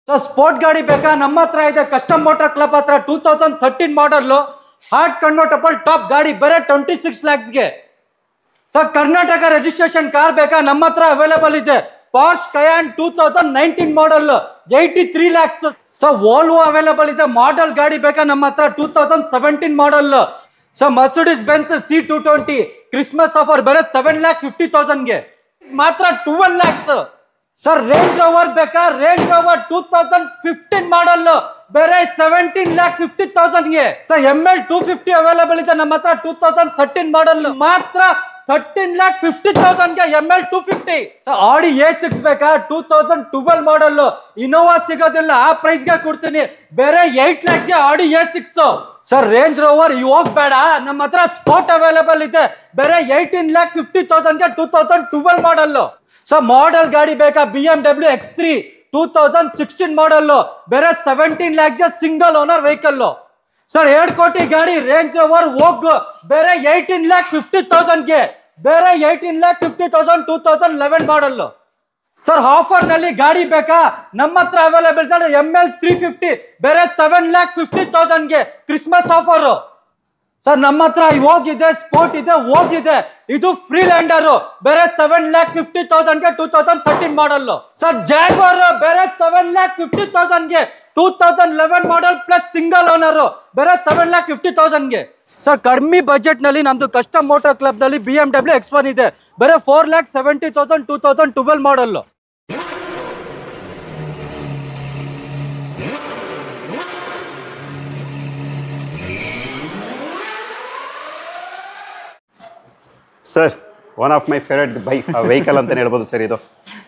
So sport ಗಾಡಿ ಬೇಕಾ? ನಮ್ಮ ಹತ್ರ ಇದೆ ಕಸ್ಟಮ್ ಮೋಟರ್ ಕ್ಲಬ್ ಹತ್ರ 2013 ಮಾಡಲ್ ಹಾರ್ಟ್ ಕನ್ವರ್ಟಬಲ್ ಟಾಪ್ ಗಾಡಿ ಬರೀ 26 lakhsಗೆ. ಸೊ ಕರ್ನಾಟಕ ರಿಜಿಸ್ಟ್ರೇಷನ್ ಕಾರ್ ಬೇಕಾ? ನಮ್ಮ ಹತ್ರ ಅವೈಲೇಬಲ್ ಇದೆ. Porsche Cayenne 2019 model 83 lakhs. So Volvo available ಇದೆ. ಮಾಡೆಲ್ ಗಾಡಿ ಬೇಕಾ? ನಮ್ಮ ಹತ್ರ 2017 model. So Mercedes Benz C220 Christmas offer ಬರೀ 7,50,000ಗೆ ಮಾತ್ರ 12 lakhs. ಸರ್ ರೇಂಜ್ ರೋವರ್ ಬೇಕಾ? ರೇಂಜ್ ರೋವರ್ 2015 ಮಾಡಲ್ ಬೇರೆ 17,50,000ಗೆ. ಸರ್ ML 250 ಅವೈಲೇಬಲ್ ಇದೆ ನಮ್ಮ ಹತ್ರ 2013 ಮಾಡಲ್ ಮಾತ್ರ 13,50,000ಗೆ ML 250. ಆಡಿ A6 ಬೇಕಾ? 2012 ಮಾಡಲ್ ಇನೋವಾ ಸಿಗೋದಿಲ್ಲ, ಆ ಪ್ರೈಸ್ಗೆ ಕೊಡ್ತೀನಿ. ಬೇರೆ 8 lakhsಗೆ ಆಡಿ A6. ಸರ್ ರೇಂಜ್ ರೋವರ್ ಇವಾಗ ಬೇಡ, ನಮ್ಮ ಹತ್ರ ಸ್ಪೋರ್ಟ್ ಅವೈಲೇಬಲ್ ಇದೆ ಬೇರೆ 18,50,000ಗೆ 2012 ಮಾಡಲ್. ಸೊ ಮಾಡೆಲ್ ಗಾಡಿ ಬೇಕಾ? BMW X3 2016 ಮಾಡಲ್ ಬೇರೆ 17 lakhsಗೆ ಸಿಂಗಲ್ ಓನರ್ ವೆಹಿಕಲ್. ಸರ್ 2 ಕೋಟಿ ಗಾಡಿ ರೇಂಜ್ ರೋವರ್ ಹೋಗ್ ಬೇರೆ 18,50,000ಗೆ ಬೇರೆ 18,50,000 2011 ಮಾಡಲ್. ಸರ್ ಆಫರ್ ನಲ್ಲಿ ಗಾಡಿ ಬೇಕಾ? ನಮ್ಮ ಹತ್ರ ಅವೈಲೇಬಲ್ ಇದೆ ML 350 ಬೇರೆ 7,50,000ಗೆ ಕ್ರಿಸ್ಮಸ್ ಆಫರ್. ಸರ್ ನಮ್ಮ ಹತ್ರ ಹೋಗಿದೆ ಸ್ಪೋರ್ಟ್ ಇದೆ, ಹೋಗಿದೆ ಇದು ಫ್ರೀಲ್ಯಾಂಡರ್ ಬೇರೆ 7,50,000ಗೆ 2013 ಮಾಡಲ್. ಸರ್ ಜಾಗ್ವಾರ್ ಬೇರೆ 7,50,000ಗೆ 2011 ಮಾಡಲ್ ಪ್ಲಸ್ ಸಿಂಗಲ್ ಓನರ್ ಬೇರೆ 7,50,000ಗೆ. ಸರ್ ಕಡಿಮೆ ಬಜೆಟ್ ನಲ್ಲಿ ನಮ್ದು ಕಸ್ಟಮ್ ಮೋಟರ್ ಕ್ಲಬ್ ನಲ್ಲಿ BMW X1 ಇದೆ ಬೇರೆ 4,70,000 2012 model. Sir one of my favourite vehicle ಅಂತ ಹೇಳ್ಬೋದು ಸರ್. ಇದು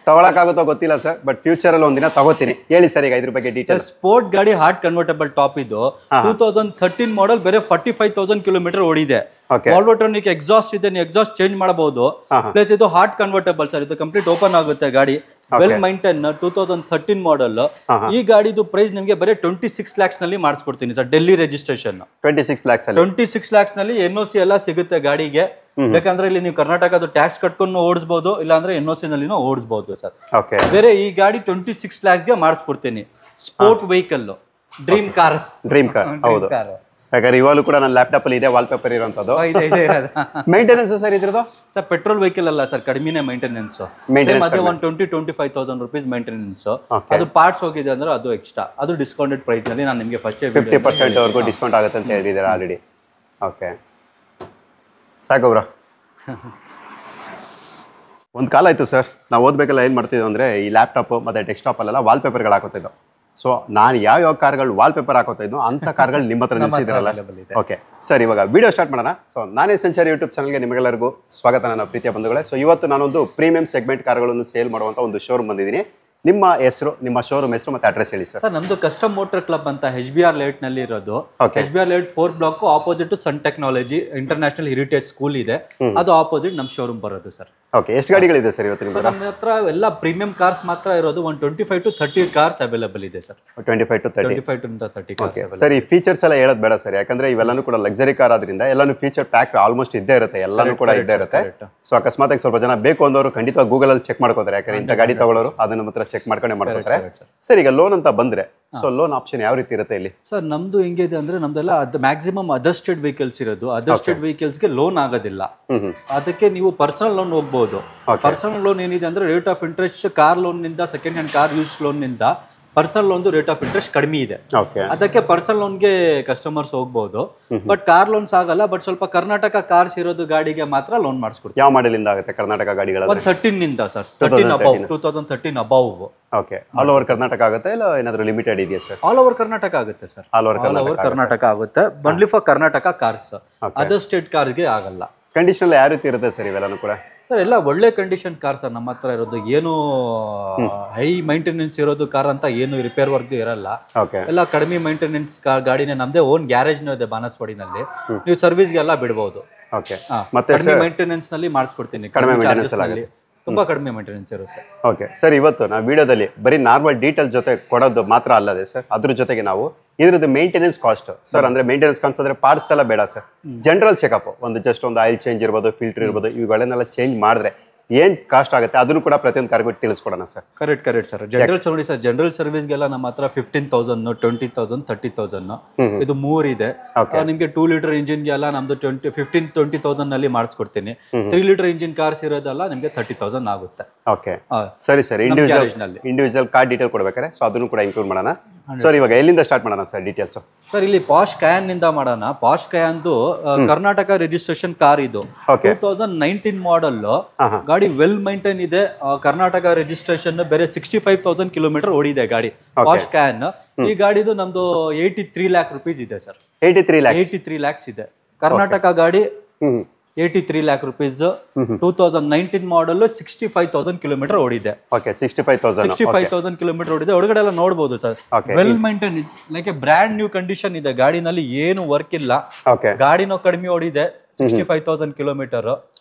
ತಗೊಳಕ್ಕಾಗುತ್ತೋ ಗೊತ್ತಿಲ್ಲ ಸರ್, ಬಟ್ ಫ್ಯೂಚರ್ ಅಲ್ಲಿ ಒಂದಿನ ತಗೋತೀನಿ. ಹೇಳಿ ಸರ್ ಈಗ ಇದ್ರ ಬಗ್ಗೆ ಡೀಟೇಲ್. ಸ್ಪೋರ್ಟ್ ಗಾಡಿ ಹಾರ್ಟ್ ಕನ್ವರ್ಟಬಲ್ ಟಾಪ್ ಇದು 2013 ಮಾಡಲ್ ಬೇರೆ 45,000 ಕಿಲೋಮೀಟರ್ ಓಡಿದೆ. ವಾಲ್ವೋಟ್ರಾನಿಕ್ ಎಕ್ಸಾಸ್ಟ್ ಇದೆ, ನೀವು ಎಕ್ಸಾಸ್ಟ್ ಚೇಂಜ್ ಮಾಡಬಹುದು. ಪ್ಲಸ್ ಇದು ಹಾರ್ಟ್ ಕನ್ವರ್ಟಬಲ್ ಸರ್, ಇದು ಕಂಪ್ಲೀಟ್ ಓಪನ್ ಆಗುತ್ತೆ ಗಾಡಿ. ವೆಲ್ ಮೈಂಟೈನ್ 2013 ಮಾಡಲ್. ಈ ಗಾಡಿದು ಪ್ರೈಸ್ ನಿಮಗೆ ಬರೀ 26 lakhs ನಲ್ಲಿ ಮಾಡಿಸ್ಕೊಡ್ತೀನಿ ಸರ್. ಡೆಲ್ಲಿ ರಿಜಿಸ್ಟ್ರೇಷನ್ 26 lakhs ನಲ್ಲಿ NOC ಎಲ್ಲ ಸಿಗುತ್ತೆ ಗಾಡಿಗೆ. ಯಾಕಂದ್ರೆ ಇಲ್ಲಿ ನೀವು ಕರ್ನಾಟಕದ ಟ್ಯಾಕ್ಸ್ ಕಟ್ಕೊಂಡು ಓಡಿಸಬಹುದು, ಇಲ್ಲಾಂದ್ರೆ NOC ನಲ್ಲಿ ಓಡಿಸಬಹುದು ಸರ್. ಬೇರೆ ಈ ಗಾಡಿ 26 lakhsಗೆ ಮಾಡಿಸ್ಕೊಡ್ತೀನಿ. ಸ್ಪೋರ್ಟ್ ವೆಹಿಕಲ್ ಡ್ರೀಮ್ ಕಾರ್ ಹೌದು. ಯಾಕಂದ್ರೆ ಇವಾಗಲೂ ಕೂಡ ನನ್ನ ಲ್ಯಾಪ್ಟಾಪ್ ಅಲ್ಲಿ ಇದೆ ವಾಲ್ ಪೇಪರ್ ಇರೋಂಥದ್ದು. ಮೇಂಟೆನೆನ್ಸ್ ಸರ್ ಇದ್ರದ್ದು? ಸರ್ ಪೆಟ್ರೋಲ್ ವೆಹಿಕಲ್ ಅಲ್ಲ ಸರ್, ಕಡಿಮೆನೇ ಮೇಂಟೆನೆನ್ಸ್. ಅದೇ 120,000-25,000 rupees ಮೇಂಟೆನೆನ್ಸ್. ಅದು ಪಾರ್ಟ್ಸ್ ಹೋಗಿದೆ ಅಂದ್ರೆ ಅದು ಎಕ್ಸ್ಟ್ರಾ, ಅದು ಡಿಸ್ಕೌಂಟೆಡ್ ಪ್ರೈಸ್ ನಲ್ಲಿ ನಾನು ನಿಮಗೆ ಫಸ್ಟ್ 50% ವರೆಗೂ ಡಿಸ್ಕೌಂಟ್ ಆಗುತ್ತೆ ಅಂತ ಹೇಳಿದ್ದೀರಾ ಆಲ್ರೆಡಿ. ಓಕೆ ಸಾಕು ಬ್ರೋ. ಒಂದು ಕಾಲ ಆಯ್ತು ಸರ್, ನಾವು ಓದ್ಬೇಕೆಲ್ಲ ಏನು ಮಾಡ್ತಿದ್ವಿ ಅಂದರೆ ಈ ಲ್ಯಾಪ್ಟಾಪ್ ಮತ್ತು ಡೆಸ್ಕ್ಟಾಪಲ್ಲೆಲ್ಲ ವಾಲ್ ಪೇಪರ್ಗಳು ಹಾಕೋತಿದ್ದೋ. ಸೊ ನಾನು ಯಾವ ಕಾರ್ಗಳು ವಾಲ್ ಪೇಪರ್ ಹಾಕೋತಾ ಇದ್ನೋ ಅಂಥ ಕಾರ್ಗಳು ನಿಮ್ಮ ಹತ್ರ ನಿಲ್ಲಿಸಿದ್ರಲ್ಲ. ಓಕೆ ಸರ್, ಇವಾಗ ವಿಡಿಯೋ ಸ್ಟಾರ್ಟ್ ಮಾಡೋಣ. ಸೊ ನಾನೇ ಸೆಂಚುರಿ ಯೂಟ್ಯೂಬ್ ಚಾನಲ್ಗೆ ನಿಮಗೆಲ್ಲರಿಗೂ ಸ್ವಾಗತ ನನ್ನ ಪ್ರೀತಿಯ ಬಂಧುಗಳೇ. ಸೊ ಇವತ್ತು ನಾನೊಂದು ಪ್ರೀಮಿಯಂ ಸೆಗ್ಮೆಂಟ್ ಕಾರ್ಗಳನ್ನು ಸೇಲ್ ಮಾಡುವಂಥ ಒಂದು ಶೋರೂಮ್ ಬಂದಿದ್ದೀನಿ. ನಿಮ್ಮ ಹೆಸರು, ನಿಮ್ಮ ಶೋರೂಮ್ ಹೆಸರು ಮತ್ತೆ ಅಡ್ರೆಸ್ ಹೇಳಿ ಸರ್. ಸರ್ ನಮ್ದು ಕಸ್ಟಮ್ ಮೋಟರ್ ಕ್ಲಬ್ ಅಂತ HBR ಲೇಔಟ್ ನಲ್ಲಿ ಇರೋದು. HBR layout 4th block opposite ಸನ್ ಟೆಕ್ನಾಲಜಿ ಇಂಟರ್ನ್ಯಾಷನಲ್ ಹೆರಿಟೇಜ್ ಸ್ಕೂಲ್ ಇದೆ, ಅದು ಆಪೋಸಿಟ್ ನಮ್ಮ ಶೋರೂಮ್ ಬರೋದು ಸರ್. ಓಕೆ, ಎಷ್ಟು ಗಾಡಿಗಳಿದೆ ಸರ್ ಇವತ್ತು ನಿಮ್ಮ ಹತ್ರ? ಎಲ್ಲ ಪ್ರೀಮಿಯಂ ಕಾರ್ಸ್ ಮಾತ್ರ ಇರೋದು. 25 to 30 ಕಾರ್ಸ್ ಅವೈಲೇಬಲ್ ಇದೆ ಸರ್. 25 to 30 cars. ಸರ್ ಈ ಫೀಚರ್ಸ್ ಎಲ್ಲ ಹೇಳೋದು ಬೇಡ ಸರ್, ಯಾಕಂದ್ರೆ ಇವೆಲ್ಲಾನು ಕೂಡ ಲಕ್ಸರಿ ಕಾರ್ ಆದ್ರಿಂದ ಎಲ್ಲಾನು ಫೀಚರ್ ಪ್ಯಾಕ್ ಆಲ್ಮೋಸ್ಟ್ ಇದ್ದೇ ಇರುತ್ತೆ, ಎಲ್ಲಾನು ಕೂಡ ಇದ್ದೇ ಇರುತ್ತೆ. ಸೊ ಅಕಸ್ಮಾತ್ ಸ್ವಲ್ಪ ಜನ ಬೇಕು ಅಂದವರು ಖಂಡಿತವಾಗಿ ಗೂಗಲ್ ಅಲ್ಲಿ ಚೆಕ್ ಮಾಡ್ಕೋತಾರೆ, ಯಾಕಂದ್ರೆ ಇಂಥ ಗಾಡಿ ತಗೊಳ್ಳೋರು ಅದನ್ನ ಮಾತ್ರ ಚೆಕ್ ಮಾಡ್ಕೊಂಡೆ ಮಾಡ್ಕೊತಾರೆ. ಸರ್ ಈಗ ಲೋನ್ ಅಂತ ಬಂದ್ರೆ ಸೊ ಲೋನ್ ಆಪ್ಷನ್ ಯಾವ ರೀತಿ ಇರುತ್ತೆ ಇಲ್ಲಿ? ಸರ್ ನಮ್ದು ಹೆಂಗಿದೆ ಅಂದ್ರೆ ನಮ್ದೆಲ್ಲ ಮ್ಯಾಕ್ಸಿಮಮ್ ಅದರ್ಸ್ಟೆಡ್ ವೆಹಿಕಲ್ಸ್ ಇರೋದು. ಅದರ್ಸ್ಟೆಡ್ ವೆಹಿಕಲ್ಸ್ ಗೆ ಲೋನ್ ಆಗೋದಿಲ್ಲ, ಅದಕ್ಕೆ ನೀವು ಪರ್ಸನಲ್ ಲೋನ್ ಹೋಗ್ಬಹುದು. ಪರ್ಸನಲ್ ಲೋನ್ ಏನಿದೆ ಅಂದ್ರೆ rate of interest car loan ನಿಂದ, second hand car use loan ನಿಂದ personal loan rate of interest ಕಡಿಮೆ ಇದೆ. ಅದಕ್ಕೆ ಪರ್ಸನಲ್ ಲೋನ್ಗೆ ಕಸ್ಟಮರ್ಸ್ ಹೋಗ್ಬಹುದು. ಬಟ್ ಕಾರ್ ಲೋನ್ಸ್ ಆಗಲ್ಲ. ಬಟ್ ಸ್ವಲ್ಪ ಕರ್ನಾಟಕ ಕಾರ್ಸ್ ಇರೋದು ಗಾಡಿಗೆ ಮಾತ್ರ ಲೋನ್ ಮಾಡಿಸ್ಕೊಡ್ತೀವಿ. ಯಾವ ಮಾಡೆಲ್ ಇಂದ ಆಗುತ್ತೆ ಕರ್ನಾಟಕ ಗಾಡಿಗಳ? 13 ನಿಂದ sir, 2013 above. Okay, all over Karnataka ಆಗುತ್ತೆ ಇಲ್ಲ ಏನಾದರೂ ಲಿಮಿಟೆಡ್ ಇದೆಯಾ ಸರ್? ಆಲ್ ಓವರ್ ಕರ್ನಾಟಕ ಆಗುತ್ತೆ ಸರ್, ಆಲ್ ಓವರ್ ಕರ್ನಾಟಕ ಆಗುತ್ತೆ. Only for Karnataka cars, other state ಕಾರ್ಸ್ಗೆ ಆಗಲ್ಲ. ಕಂಡೀಷನ್ ಯಾವ ರೀತಿ ಇರುತ್ತೆ ಸರ್ ಇವೆಲ್ಲನೂ ಕೂಡ? ಸರ್ ಎಲ್ಲ ಒಳ್ಳೆ ಕಂಡೀಷನ್ ಕಾರ್ ಸರ್ ನಮ್ಮ ಹತ್ರ ಇರೋದು. ಏನು ಹೈ ಮೈಂಟೆನೆನ್ಸ್ ಇರೋದು ಕಾರ್ ಅಂತ ಏನು ರಿಪೇರ್ ವರ್ಕ್ ಇರಲ್ಲ. ಎಲ್ಲ ಕಡಿಮೆ ಮೈಂಟೆನೆನ್ಸ್ ಗಾಡಿನೇ. ನಮ್ದೇ ಓನ್ ಗ್ಯಾರೇಜ್ನೂ ಇದೆ ಬಾನಸ್ವಾಡಿನಲ್ಲಿ, ನೀವು ಸರ್ವಿಸ್ಗೆಲ್ಲ ಬಿಡಬಹುದು. ಕಡಿಮೆ ಮೈಂಟೆನೆನ್ಸ್ ನಲ್ಲಿ ಮಾಡಿಸ್ಕೊಡ್ತೀನಿ. ತುಂಬಾ ಕಡಿಮೆ ಮೇಂಟೆನೆನ್ಸ್ ಇರುತ್ತೆ. ಓಕೆ ಸರ್, ಇವತ್ತು ನಾವು ವಿಡಿಯೋದಲ್ಲಿ ಬರೀ ನಾರ್ಮಲ್ ಡೀಟೇಲ್ ಜೊತೆ ಕೊಡೋದು ಮಾತ್ರ ಅಲ್ಲದೆ ಸರ್, ಅದ್ರ ಜೊತೆಗೆ ನಾವು ಇದ್ರದ್ದು ಮೇಂಟೆನೆನ್ಸ್ ಕಾಸ್ಟ್ ಸರ್, ಅಂದ್ರೆ ಮೇಂಟೆನೆನ್ಸ್ ಕಾಸ್ಟ್ ಅಂದ್ರೆ ಪಾರ್ಟ್ಸ್ ಎಲ್ಲ ಬೇಡ ಸರ್, ಜನರಲ್ ಚೆಕಪ್ ಒಂದು ಜಸ್ಟ್ ಒಂದು ಆಯಿಲ್ ಚೇಂಜ್ ಇರ್ಬೋದು, ಫಿಲ್ಟರ್ ಇರ್ಬೋದು, ಇವುಗಳನ್ನೆಲ್ಲ ಚೇಂಜ್ ಮಾಡಿದ್ರೆ ಏನ್ ಕಾಸ್ಟ್ ಆಗುತ್ತೆ ಅದನ್ನು ಕೂಡ ಪ್ರತಿಯೊಂದು ಕಾರ್ಗೂ ತಿಳಿಸ್ಕೊಡೋಣ ಸರ್. Correct sir. ಜನರಲ್ ನೋಡಿ ಸರ್, ಜನರಲ್ ಸರ್ವಿಸ್ಗೆಲ್ಲ ನಮ್ಮ ಹತ್ರ 15,000 20,000 30,000 ಇದು 3 ಇದೆ. ನಿಮ್ಗೆ 2 ಲೀಟರ್ ಇಂಜಿನ್ಗೆ ಎಲ್ಲ ನಮ್ದು 15-20,000 ನಲ್ಲಿ ಮಾಡಿಸ್ಕೊಡ್ತೀನಿ. 3 ಲೀಟರ್ ಇಂಜಿನ್ ಕಾರ್ಸ್ ಇರೋದಲ್ಲ ನಿಮ್ಗೆ 30,000 ಆಗುತ್ತೆ. ಓಕೆ ಸರಿ ಸರ್. ಇಂಡಿವಿಜುವಲ್ ಕಾರ್ ಡೀಟೇಲ್ ಕೊಡ್ಬೇಕಾರೆ ಸೊ ಅದನ್ನು ಕೂಡ ಇನ್ಕ್ಲೂಡ್ ಮಾಡೋಣ. ಸರ್ ಇವಾಗ ಎಲ್ಲಿಂದ ಸ್ಟಾರ್ಟ್ ಮಾಡೋಣ ಸರ್ ಡೀಟೇಲ್ಸ್? ಸರ್ ಇಲ್ಲಿ ಪಾಶ್ ಕ್ಯಾನ್ ನಿಂದ ಮಾಡೋಣ. ಪಾಶ್ ಕ್ಯಾನ್ದು ಕರ್ನಾಟಕ ರಿಜಿಸ್ಟ್ರೇಷನ್ ಕಾರ್ ಇದು 2019 ಮಾಡೆಲ್ ಗಾಡಿ. ವೆಲ್ ಮೈಂಟೈನ್ ಇದೆ. ಕರ್ನಾಟಕ ರಿಜಿಸ್ಟ್ರೇಷನ್ ಬೇರೆ 65,000 ಕಿಲೋಮೀಟರ್ ಓಡಿದೆ ಗಾಡಿ. ಪಾಶ್ ಕ್ಯಾನ್ ಈ ಗಾಡಿದು ನಮ್ದು 83 lakh rupees ಇದೆ ಸರ್. 83 lakhs ಇದೆ. ಕರ್ನಾಟಕ ಗಾಡಿ 83 lakh rupees. 2019 ಮಾಡೆಲ್ 65,000 ಕಿಲೋಮೀಟರ್ ಓಡಿದೆ. 65,000 ಕಿಲೋಮೀಟರ್ ಓಡಿದೆ. ಒಳಗಡೆ ಎಲ್ಲ ನೋಡಬಹುದು sir. Well maintain like brand new condition ಇದೆ. ಗಾಡಿನಲ್ಲಿ ಏನು ವರ್ಕ್ ಇಲ್ಲ. ಗಾಡಿನೂ ಕಡಿಮೆ ಓಡಿದೆ. 65,000 kilometre.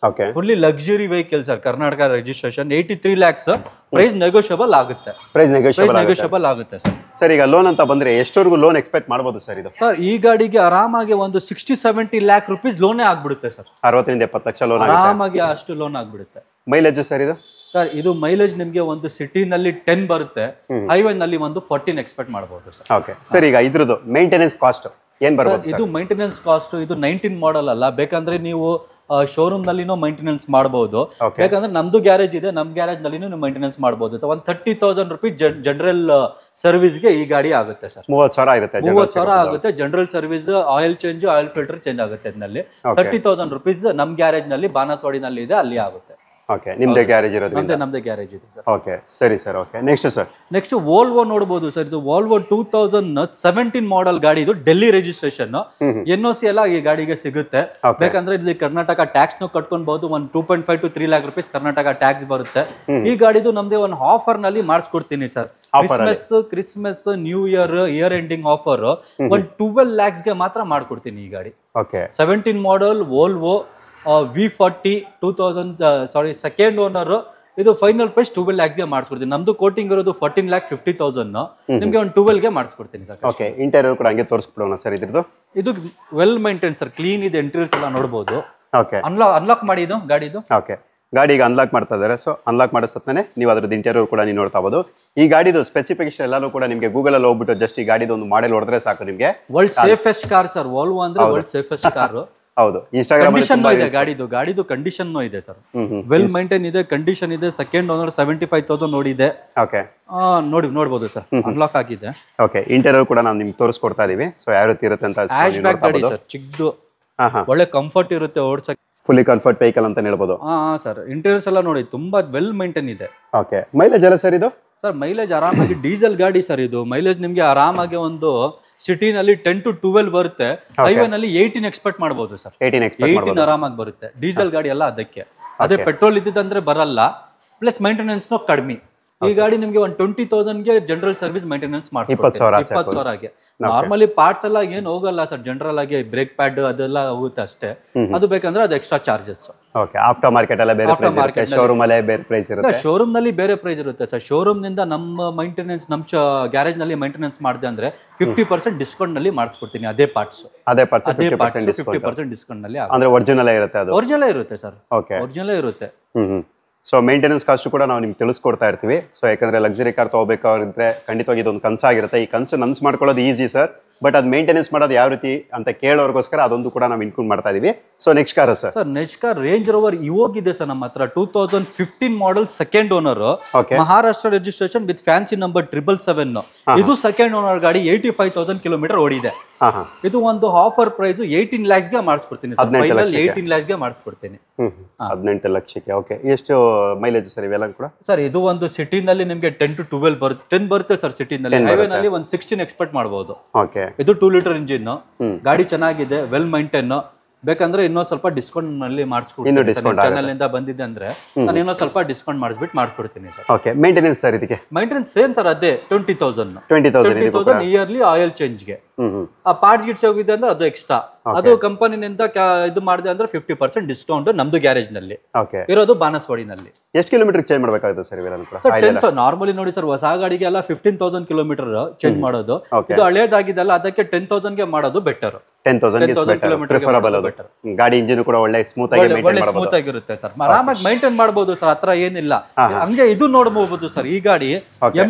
Fully luxury vehicle sir. Karnataka registration 83 lakhs. Price negotiable ಆಗುತ್ತೆ. ನೆಗೋಷಿಯಬಲ್ ಆಗುತ್ತೆ ಸರ್. ಸರ್ ಈಗ ಲೋನ್ ಅಂತ ಬಂದ್ರೆ ಎಷ್ಟವರೆಗೂ ಲೋನ್ ಎಕ್ಸ್ಪೆಕ್ಟ್ ಮಾಡಬಹುದು ಸರ್ ಇದು? ಸರ್ ಈ ಗಾಡಿಗೆ ಆರಾಮಾಗಿ ಒಂದು 60-70 lakh rupees ಲೋನೇ ಆಗ್ಬಿಡುತ್ತೆ ಸರ್. 60-70 ಲಕ್ಷ ಲೋನ್ ಆರಾಮಾಗಿ ಅಷ್ಟು ಲೋನ್ ಆಗ್ಬಿಡುತ್ತೆ. ಮೈಲೇಜ್ ಸರ್ ಇದು? ಸರ್ ಇದು ಮೈಲೇಜ್ ನಿಮ್ಗೆ ಒಂದು ಸಿಟಿನಲ್ಲಿ 10 ಬರುತ್ತೆ. ಹೈವೇ ನಲ್ಲಿ ಒಂದು 14 ಎಕ್ಸ್ಪೆಕ್ಟ್ ಮಾಡಬಹುದು ಸರ್. Okay sir. ಈಗ ಇದ್ರದ್ದು ಮೇಂಟೆನೆನ್ಸ್ ಕಾಸ್ಟ್ ಏನ್ ಬರ್ಬೋದು? ಇದು ಮೇಂಟೆನೆನ್ಸ್ ಕಾಸ್ಟ್ ಇದು 19 ಮಾಡೆಲ್ ಅಲ್ಲ. ಬೇಕಂದ್ರೆ ನೀವು ಶೋರೂಮ್ ನಲ್ಲಿನೂ ಮೇಂಟೆನೆನ್ಸ್ ಮಾಡಬಹುದು. ಬೇಕಂದ್ರೆ ನಮ್ದು ಗ್ಯಾರೇಜ್ ಇದೆ. ನಮ್ ಗ್ಯಾರೇಜ್ ನಲ್ಲಿ ನೀವು ಮೇಂಟೆನೆನ್ಸ್ ಮಾಡಬಹುದು. ಒಂದು 30,000 rupees ಜನರಲ್ ಸರ್ವಿಸ್ ಗೆ ಈ ಗಾಡಿ ಆಗುತ್ತೆ ಸರ್. 30,000 ಇರುತ್ತೆ. 30,000 ಆಗುತ್ತೆ general service. Oil change, oil filter change ಆಗುತ್ತೆ. ಇದರಲ್ಲಿ 30,000 rupees ನಮ್ ಗ್ಯಾರೇಜ್ ನಲ್ಲಿ ಬಾನಸವಾಡಿನಲ್ಲಿ ಇದೆ, ಅಲ್ಲಿ ಆಗುತ್ತೆ. ಓಕೆ ನಿಮ್ದೇ ಗ್ಯಾರೇಜ್ ಇರೋದ್ರಿಂದ? ನಮ್ದೇ ಗ್ಯಾರೇಜ್ ಇದೆ ಸರ್. ಓಕೆ ಸರಿ sir. Okay next sir. Next Volvo ನೋಡಬಹುದು ಸರ್. ಇದು ವೋಲ್ವೋ 2017 ಮಾಡೆಲ್ ಗಾಡಿ. ಇದು ಡೆಲ್ಲಿ ರಿಜಿಸ್ಟ್ರೇಷನ್. NOC ಎಲ್ಲ ಈ ಗಾಡಿಗೆ ಸಿಗುತ್ತೆ. ಬೇಕಂದ್ರೆ ಇಲ್ಲಿ ಕರ್ನಾಟಕ ಟ್ಯಾಕ್ಸ್ ನು ಕಟ್ಕೊಬಹುದು. ಒಂದು 2.5 to 3 lakh rupees Karnataka tax ಬರುತ್ತೆ. ಈ ಗಾಡಿದು ನಮ್ದೇ ಒಂದು ಆಫರ್ ನಲ್ಲಿ ಮಾಡಿಸ್ಕೊಡ್ತೀನಿ ಸರ್. Christmas new year ending offer ಒಂದು 12 lakhs ಗೆ ಮಾತ್ರ ಮಾಡ್ಕೊಡ್ತೀನಿ ಈ ಗಾಡಿ. 17 model Volvo V40 second owner. ಇದು ಫೈನಲ್ ಪ್ರೈಸ್ 12 lakh ಗೆ ಮಾಡಿಸ್ಕೊಡ್ತೀನಿ. ನಮ್ದು ಕೋಟಿಂಗ್ ಇರೋದು 14,50,000. ನಿಮ್ಗೆ ಒಂದು 12 ಗೆ ಮಾಡಿಸ್ಕೊಡ್ತೀನಿ ಸರ್. ಓಕೆ ಇಂಟೀರಿಯರ್ ಕೂಡ ಹಂಗೆ ತೋರಿಸ್ಬಿಡೋಣ ಸರ್ ಇದ್ರದ್ದು? ಇದು ವೆಲ್ ಮೈಂಟೈನ್ ಸರ್. ಕ್ಲೀನ್ ಇದೆ. ಇಂಟೀರಿಯರ್ಸ್ ಎಲ್ಲ ನೋಡಬಹುದು. ಓಕೆ ಅನ್ಲಾಕ್ ಮಾಡಿ ಇದು ಗಾಡಿದು. ಓಕೆ ಗಾಡಿಗೆ ಅನ್ಲಾಕ್ ಮಾಡ್ತಾ ಇದ್ದಾರೆ. ಸೊ ಅನ್ಲಾಕ್ ಮಾಡಿಸತ್ತಾನೆ ನೀವು ಅದ್ರದ್ದು ಇಂಟೀರಿಯರ್ ಕೂಡ ನೀವು ನೋಡ್ತಾ ಇರಬಹುದು. ಈ ಗಾಡಿದು ಸ್ಪೆಸಿಫಿಕೇಶನ್ ಎಲ್ಲಾನು ಕೂಡ ನಿಮಗೆ ಗೂಗಲ್ ಅಲ್ಲಿ ಹೋಗ್ಬಿಟ್ಟು ಜಸ್ಟ್ ಈ ಗಾಡಿದು ಒಂದು ಮಾಡೆಲ್ ಹೊಡೆದ್ರೆ ಸಾಕು ನಿಮಗೆ. World safest car sir. Volvo ಅಂದ್ರೆ ವರ್ಲ್ಡ್ ಸೇಫೆಸ್ಟ್ ಕಾರ್. ಹೌದು. ಇನ್ಸ್ಟಾಗ್ರಾಮ್ ಇದೆ ಗಾಡಿದು ಕಂಡೀಷನ್ ಇದೆ ಸರ್. ವೆಲ್ ಮೈಂಟೈನ್ ಇದೆ, ಕಂಡೀಷನ್ ಇದೆ. ಸೆಕೆಂಡ್ ಓನರ್ 75,000 ನೋಡಿದೆ. ಓಕೆ ನೋಡಬಹುದು ಸರ್. ಅನ್ಲಾಕ್ ಆಗಿದೆ. ಓಕೆ ಇಂಟೀರಿಯರ್ ಕೂಡ ನಾವು ನಿಮ್ಗೆ ತೋರಿಸ್ಕೊಡ್ತಾ ಇದೀವಿ. ಸೊ ಯಾವ ರೀತಿ ಇರುತ್ತೆ ಅಂತ ಹ್ಯಾಶ್ ಬ್ಯಾಕ್ ಗಾಡಿ ಸರ್. ಚಿಕ್ಕದು, ಒಳ್ಳೆ ಕಂಫರ್ಟ್ ಇರುತ್ತೆ ಓಡಿಸಕ್ಕೆ. ಫುಲ್ಲಿ ಕಂಫರ್ಟ್ ವೆಹಿಕಲ್ ಅಂತ ಹೇಳ್ಬೋದು. ಸರ್ ಇಂಟೀರಿಯರ್ಸ್ ಎಲ್ಲ ನೋಡಿ ತುಂಬಾ ವೆಲ್ ಮೈಂಟೈನ್ ಇದೆ. ಓಕೆ ಮೈಲೇಜ್ ಎಲ್ಲ ಸರ್ ಇದು? ಸರ್ ಮೈಲೇಜ್ ಆರಾಮಾಗಿ ಡೀಸೆಲ್ ಗಾಡಿ ಸರ್. ಇದು ಮೈಲೇಜ್ ನಿಮ್ಗೆ ಆರಾಮಾಗಿ ಒಂದು ಸಿಟಿನಲ್ಲಿ 10 to 12 ಬರುತ್ತೆ. ಹೈವೇ ನಲ್ಲಿ 18 ಎಕ್ಸ್ಪೆಕ್ಟ್ ಮಾಡಬಹುದು ಸರ್. 18 ಆರಾಮಾಗಿ ಬರುತ್ತೆ. ಡೀಸೆಲ್ ಗಾಡಿ ಎಲ್ಲ ಅದಕ್ಕೆ. ಅದೇ ಪೆಟ್ರೋಲ್ ಇದ್ದಿದ್ದಂದ್ರೆ ಬರಲ್ಲ. ಪ್ಲಸ್ ಮೇಂಟೆನೆನ್ಸ್ ಕಡಿಮೆ. ಈ ಗಾಡಿ ನಿಮ್ಗೆ ಒಂದು 20,000 ಗೆ ಜನರಲ್ ಸರ್ವಿಸ್ ಮೇಂಟೆನೆನ್ಸ್ ಮಾಡ್ತಾರೆ. 20,000 ನಾರ್ಮಲಿ ಪಾರ್ಟ್ಸ್ ಎಲ್ಲ ಏನ್ ಹೋಗಲ್ಲ ಸರ್. ಜನರಲ್ ಆಗಿ ಬ್ರೇಕ್ ಪ್ಯಾಡ್ ಅದೆಲ್ಲ ಹೋಗುತ್ತೆ ಅಷ್ಟೇ. ಅದು ಬೇಕಂದ್ರೆ ಅದು extra charges. Okay after market ಎಲ್ಲ ಬೇರೆ ಪ್ರೈಸ್ ಇರುತ್ತೆ. ಶೋರೂಮ್ ಅಲ್ಲೇ ಬೇರೆ ಪ್ರೈಸ್ ಇರುತ್ತೆ. ಶೋರೂಮ್ ನಲ್ಲಿ ಬೇರೆ ಪ್ರೈಸ್ ಇರುತ್ತೆ ಸರ್. ಶೋರೂಮ್ ನಿಂದ ನಮ್ಮ ಮೇಂಟೆನೆನ್ಸ್ ನಮ್ಮ ಗ್ಯಾರೇಜ್ ನಲ್ಲಿ ಮೇಂಟೆನೆನ್ಸ್ ಮಾಡಿದೆ ಅಂದ್ರೆ 50% ಡಿಸ್ಕೌಂಟ್ ನಲ್ಲಿ ಮಾಡಿಸ್ಕೊಡ್ತೀನಿ. ಅದೇ ಪಾರ್ಟ್ಸ್ 50% ಡಿಸ್ಕೌಂಟ್ ನಲ್ಲಿ. ಅಂದ್ರೆ ಒರಿಜಿನಲ್ ಇರುತ್ತೆ. ಅದು ಒರಿಜಿನಲ್ ಇರುತ್ತೆ ಸರ್. ಒರಿಜಿನಲ್ ಇರುತ್ತೆ. ಸೊ ಮೇಂಟೆನೆನ್ಸ್ ಕಾಸ್ಟ್ ಕೂಡ ನಾವು ನಿಮ್ಗೆ ತಿಳಿಸ್ಕೊಡ್ತಾ ಇರ್ತೀವಿ. ಸೊ ಯಾಕಂದ್ರೆ ಲಕ್ಸುರಿ ಕಾರ್ ತಗೋಬೇಕಾದ್ರೆ ಖಂಡಿತವಾಗಿ ಇದೊಂದು ಕನಸಾಗಿರುತ್ತೆ. ಈ ಕನಸು ನನ್ಸ್ ಮಾಡ್ಕೊಳ್ಳೋದು ಈಸಿ ಸರ್. ಬಟ್ ಅದು ಮೇಂಟೆನೆನ್ಸ್ ಮಾಡೋದು ಯಾವ ರೀತಿ ಅಂತ ಕೇಳೋರ್ಗೋಸ್ಕರ ಅದೊಂದು ಕೂಡ ನಾವು ಇನ್ಕ್ಲೂಡ್ ಮಾಡ್ತಾ ಇದೀವಿ. So next car sir? Sir next car range rover ಇದೆ ಸರ್ ನಮ್ಮ ಹತ್ರ. 2015 model second owner. Maharashtra registration with fancy number 777. ಇದು ಸೆಕೆಂಡ್ ಓನರ್ ಗಾಡಿ. 85,000 ಕಿಲೋಮೀಟರ್ ಓಡಿದೆ. ಇದು ಒಂದು ಆಫರ್ ಪ್ರೈಸ್ 18 lakhs ಗೆ ಮಾಡಿಸ್ಕೊಡ್ತೀನಿ. 18 lakhs ಗೆ ಮಾಡಿಸ್ಕೊಡ್ತೀನಿ. 18 ಲಕ್ಷಕ್ಕೆ. ಓಕೆ ಎಷ್ಟು ಮೈಲೇಜ್ ಸರ್ ಇವೆಲ್ಲ ಕೂಡ? ಸರ್ ಇದು ಒಂದು ಸಿಟಿನಲ್ಲಿ ನಿಮ್ಗೆ 10 to 12 ಬರುತ್ತೆ. 10 ಬರುತ್ತೆ ಸರ್ ಸಿಟಿನಲ್ಲಿ. ಹೈವೇ ನಲ್ಲಿ ಒಂದು 16 ಎಕ್ಸ್ಪೆಕ್ಟ್ ಮಾಡಬಹುದು. ಓಕೆ ಇದು 2 ಲೀಟರ್ ಇಂಜಿನ್. ಗಾಡಿ ಚೆನ್ನಾಗಿದೆ, ವೆಲ್ ಮೈಂಟೈನ್. ಬೇಕಂದ್ರೆ ಇನ್ನೊಂದು ಸ್ವಲ್ಪ ಡಿಸ್ಕೌಂಟ್ ನಲ್ಲಿ ಮಾಡಿಸ್ಕೊಡ್ತೀನಿ. ಚಾನಲ್ ಇಂದ ಬಂದಿದೆ ಅಂದ್ರೆ ನಾನು ಇನ್ನೊಂದು ಸ್ವಲ್ಪ ಡಿಸ್ಕೌಂಟ್ ಮಾಡಿಸ್ಬಿಟ್ಟು ಮಾಡ್ಕೊಡ್ತೀನಿ ಸರ್. ಓಕೆ ಮೇಂಟೆನೆನ್ಸ್ ಸರ್ ಇದಕ್ಕೆ? Maintenance same sir. ಅದೇ 20,000 ಇಯರ್ಲಿ ಆಯಿಲ್ ಚೇಂಜ್ ಗೆ. ಆ ಪಾರ್ಟ್ಸ್ ಗಿಟ್ಸ್ ಹೋಗಿದೆ ಅಂದ್ರೆ ಅದು ಎಕ್ಸ್ಟ್ರಾ, ಅದು ಕಂಪನಿನಿಂದ ಇದು ಮಾಡಿದೆ ಅಂದ್ರೆ 50% ಡಿಸ್ಕೌಂಟ್ ನಮ್ದು ಗ್ಯಾರೇಜ್ ನಲ್ಲಿ ಇರೋದು ಬಾನಸವಾಡಿನಲ್ಲಿ. ಎಷ್ಟು ಕಿಲೋಮೀಟರ್ ಚೇಂಜ್ ಮಾಡಬೇಕಾಗುತ್ತೆ ಸರ್? ನಾರ್ಮಲಿ ನೋಡಿ ಸರ್, ಹೊಸ ಗಾಡಿಗೆ ಎಲ್ಲ 15,000 ಕಿಲೋಮೀಟರ್ ಚೇಂಜ್ ಮಾಡೋದು, ಇದು ಹಳೇದಾಗಿದ್ದಲ್ಲ ಅದಕ್ಕೆ 10,000 ಗೆ ಮಾಡೋದು ಬೆಟರ್. 10,000 ಕಿಲೋಮೀಟರ್ ಗಾಡಿ ಇಂಜಿನ್ ಕೂಡ ಒಳ್ಳೆ ಸ್ಮೂತ್ ಆಗಿರುತ್ತೆ ಸರ್, ಆರಾಮಾಗಿ ಮೈಂಟೈನ್ ಮಾಡಬಹುದು ಸರ್, ಹತ್ರ ಏನಿಲ್ಲ. ಹಂಗೆ ಇದು ನೋಡಬಹುದು ಸರ್, ಈ ಗಾಡಿ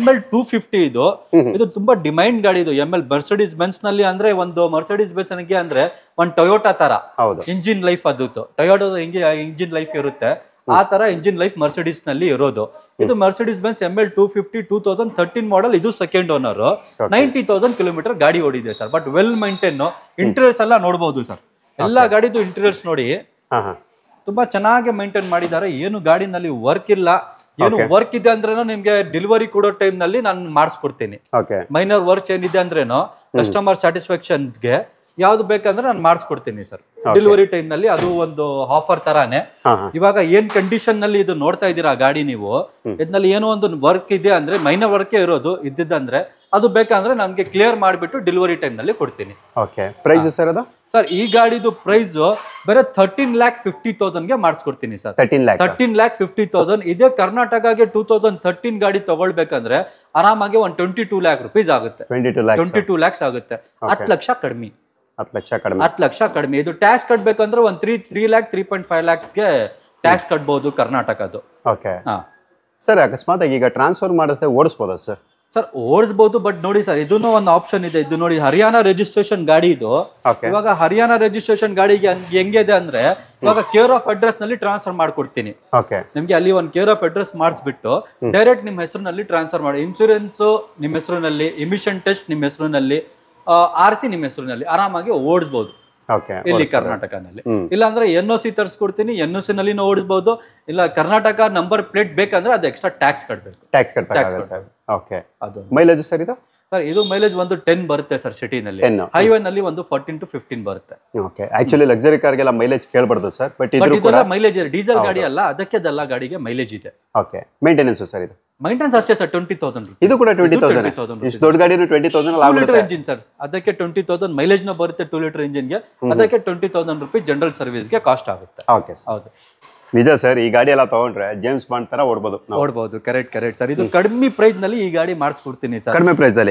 ML 250 ಇದು ತುಂಬಾ ಡಿಮ್ಯಾಂಡ್ ಗಾಡಿ. ಇದು ML ಮರ್ಸಿಡೀಸ್ ಬೆನ್ಸ್ ನಲ್ಲಿ ಅಂದ್ರೆ ಒಂದು ಮರ್ಸಿಡೀಸ್ ಬೆನ್ಸ್ ಅಂದ್ರೆ ಒಂದು ಟೊಯೋಟಾ ತರ ಇಂಜಿನ್ ಲೈಫ್, ಅದು ಟೊಯೋಟಾ ಹೆಂಗೆ ಇಂಜಿನ್ ಲೈಫ್ ಇರುತ್ತೆ ಆ ತರ ಇಂಜಿನ್ ಲೈಫ್ ಮರ್ಸಿಡೀಸ್ ನಲ್ಲಿ ಇರೋದು. ಇದು ಮರ್ಸಿಡೀಸ್ ಬೆನ್ಸ್ ML 250 2013 ಮಾಡೆಲ್, ಇದು ಸೆಕೆಂಡ್ ಓನರ್. 90,000 ಕಿಲೋಮೀಟರ್ ಗಾಡಿ ಓಡಿದೆ sir, but well maintain. Interiors ಎಲ್ಲ ನೋಡಬಹುದು ಸರ್, ಎಲ್ಲಾ ಗಾಡಿದು ಇಂಟೀರಿಯರ್ಸ್ ನೋಡಿ ತುಂಬಾ ಚೆನ್ನಾಗಿ ಮೈಂಟೈನ್ ಮಾಡಿದ್ದಾರೆ. ಏನು ಗಾಡಿನಲ್ಲಿ ವರ್ಕ್ ಇಲ್ಲ, ಏನು ವರ್ಕ್ ಇದೆ ಅಂದ್ರೇನು ನಿಮ್ಗೆ ಡೆಲಿವರಿ ಕೊಡೋ ಟೈಮ್ ನಲ್ಲಿ ನಾನು ಮಾಡಿಸ್ಕೊಡ್ತೀನಿ. ಮೈನರ್ ವರ್ಕ್ ಏನಿದೆ ಅಂದ್ರೇನು ಕಸ್ಟಮರ್ ಸ್ಯಾಟಿಸ್ಫ್ಯಾಕ್ಷನ್ಗೆ ಯಾವ್ದು ಬೇಕಂದ್ರೆ ನಾನು ಮಾಡಿಸ್ಕೊಡ್ತೀನಿ ಸರ್ ಡೆಲಿವರಿ ಟೈಮ್ ನಲ್ಲಿ. ಅದು ಒಂದು ಆಫರ್ ತರಾನೇ. ಇವಾಗ ಏನ್ ಕಂಡೀಷನ್ ನಲ್ಲಿ ಇದು ನೋಡ್ತಾ ಇದ್ದೀರಾ ಗಾಡಿ ನೀವು, ಇದ್ನಲ್ಲಿ ಏನೋ ಒಂದು ವರ್ಕ್ ಇದೆ ಅಂದ್ರೆ ಮೈನರ್ ವರ್ಕ್ ಇರೋದು ಇದ್ದಿದ್ದಂದ್ರೆ ಅದು ಬೇಕಂದ್ರೆ ನಮ್ಗೆ ಕ್ಲಿಯರ್ ಮಾಡಿಬಿಟ್ಟು ಡೆಲಿವರಿ ಟೈಮ್ ನಲ್ಲಿ ಕೊಡ್ತೀನಿ. ಪ್ರೈಸ್ ಸರ್ ಅದು ಸರ್ ಈ ಗಾಡಿದು ಪ್ರೈಸ್ ಬೇರೆ 13,50,000 ಗೆ ಮಾಡಿಸ್ಕೊಡ್ತೀನಿ ಸರ್. 13,50,000 ಇದೇ ಕರ್ನಾಟಕಗೆ 2013 ಗಾಡಿ ತಗೊಳ್ಬೇಕಂದ್ರೆ ಆರಾಮಾಗಿ ಒಂದು 22 lakh rupees ಆಗುತ್ತೆ. 22 lakhs ಆಗುತ್ತೆ. 10 ಲಕ್ಷ ಕಡಿಮೆ. 10 ಲಕ್ಷ ಕಡಿಮೆ. ಇದು ಟ್ಯಾಕ್ಸ್ ಕಟ್ಬೇಕಂದ್ರೆ ಒಂದು 3 lakh 3.5 lakhs ಗೆ ಟ್ಯಾಕ್ಸ್ ಕಟ್ಬಹುದು ಕರ್ನಾಟಕದ್ದು. ಸರ್ ಅಕಸ್ಮಾತ್ ಈಗ ಟ್ರಾನ್ಸ್ಫರ್ ಮಾಡಿದ್ರೆ ಓಡಿಸಬಹುದಾ ಸರ್? ಸರ್ ಓಡಿಸಬಹುದು, ಬಟ್ ನೋಡಿ ಸರ್ ಇದನ್ನು ಒಂದು ಆಪ್ಷನ್ ಇದೆ. ಇದು ನೋಡಿ ಹರಿಯಾಣ ರಿಜಿಸ್ಟ್ರೇಷನ್ ಗಾಡಿ ಇದು. ಇವಾಗ ಹರಿಯಾಣ ರಿಜಿಸ್ಟ್ರೇಷನ್ ಗಾಡಿಗೆ ಹೆಂಗಿದೆ ಅಂದ್ರೆ ಇವಾಗ ಕೇರ್ ಆಫ್ ಅಡ್ರೆಸ್ ನಲ್ಲಿ ಟ್ರಾನ್ಸ್ಫರ್ ಮಾಡ್ಕೊಡ್ತೀನಿ ನಿಮ್ಗೆ. ಅಲ್ಲಿ ಒಂದು ಕೇರ್ ಆಫ್ ಅಡ್ರೆಸ್ ಮಾಡಿಸ್ಬಿಟ್ಟು ಡೈರೆಕ್ಟ್ ನಿಮ್ ಹೆಸರಿನಲ್ಲಿ ಟ್ರಾನ್ಸ್ಫರ್ ಮಾಡಿ, ಇನ್ಶೂರೆನ್ಸ್ ನಿಮ್ ಹೆಸರಿನಲ್ಲಿ, ಎಮಿಷನ್ ಟೆಸ್ಟ್ ನಿಮ್ ಹೆಸರಿನಲ್ಲಿ, RC ನಿಮ್ ಹೆಸರಿನಲ್ಲಿ ಆರಾಮಾಗಿ ಓಡಿಸಬಹುದು ಇಲ್ಲಿ ಕರ್ನಾಟಕನಲ್ಲಿ. ಇಲ್ಲ ಅಂದ್ರೆ NOC ತರಿಸ್ಕೊಡ್ತೀನಿ, NOC ನಲ್ಲಿ ಓಡಿಸಬಹುದು. ಇಲ್ಲ ಕರ್ನಾಟಕ ನಂಬರ್ ಪ್ಲೇಟ್ ಬೇಕಂದ್ರೆ ಅದು ಎಕ್ಸ್ಟ್ರಾ ಟ್ಯಾಕ್ಸ್ ಕಟ್ಟಬೇಕು. ಅದು ಮೈಲೇಜ್ ಸರ್ ಇದು? ಸರ್ ಇದು ಮೈಲೇಜ್ ಒಂದು 10 ಬರುತ್ತೆ ಸರ್ ಸಿಟಿನಲ್ಲಿ, ಹೈವೇ ನಲ್ಲಿ ಒಂದು 14 to 15 ಬರುತ್ತೆ. ಆಕ್ಚುಲಿ ಲಕ್ಸರಿ ಕಾರ್ಗೆಲ್ಲ ಮೈಲೇಜ್ ಕೇಳಬಾರ್ದು ಸರ್, ಬಟ್ ಇದೆಲ್ಲ ಮೈಲೇಜ್ ಡೀಸೆಲ್ ಗಾಡಿ ಅಲ್ಲ, ಅದಕ್ಕೆಲ್ಲ ಗಾಡಿಗೆ ಮೈಲೇಜ್ ಇದೆ. ಮೇಂಟೆನೆನ್ಸ್ ಸರ್ ಇದು? ಮೈಂಟೆನೆನ್ಸ್ ಅಷ್ಟೇ ಸರ್, 20,000. ಇದು ಕೂಡ 20,000. ಇಷ್ಟು ದೊಡ್ಡ ಗಾಡಿ 20,000 ಲೀಟರ್ ಇಂಜಿನ್ ಸರ್, ಅದಕ್ಕೆ 20,000 ಮೈಲೇಜ್ ನ ಬರುತ್ತೆ. 2 ಲೀಟರ್ ಇಂಜಿನ್ ಗೆ ಅದಕ್ಕೆ 20,000 ರೂಪಾಯಿ ಜನರಲ್ ಸರ್ವಿಸ್ ಗೆ ಕಾಸ್ಟ್ ಆಗುತ್ತೆ. ಹೌದು ನಿಜ ಸರ್, ಈ ಗಾಡಿ ಎಲ್ಲ ತಗೊಂಡ್ರೆ ಜೇಮ್ಸ್ ಬಾಂಡ್ ತರ ಓಡಬಹುದು. Correct sir. ಇದು ಕಡಿಮೆ ಪ್ರೈಸ್ ನಲ್ಲಿ ಈ ಗಾಡಿ ಮಾಡಿಸ್ಕೊಡ್ತೀನಿ ಸರ್.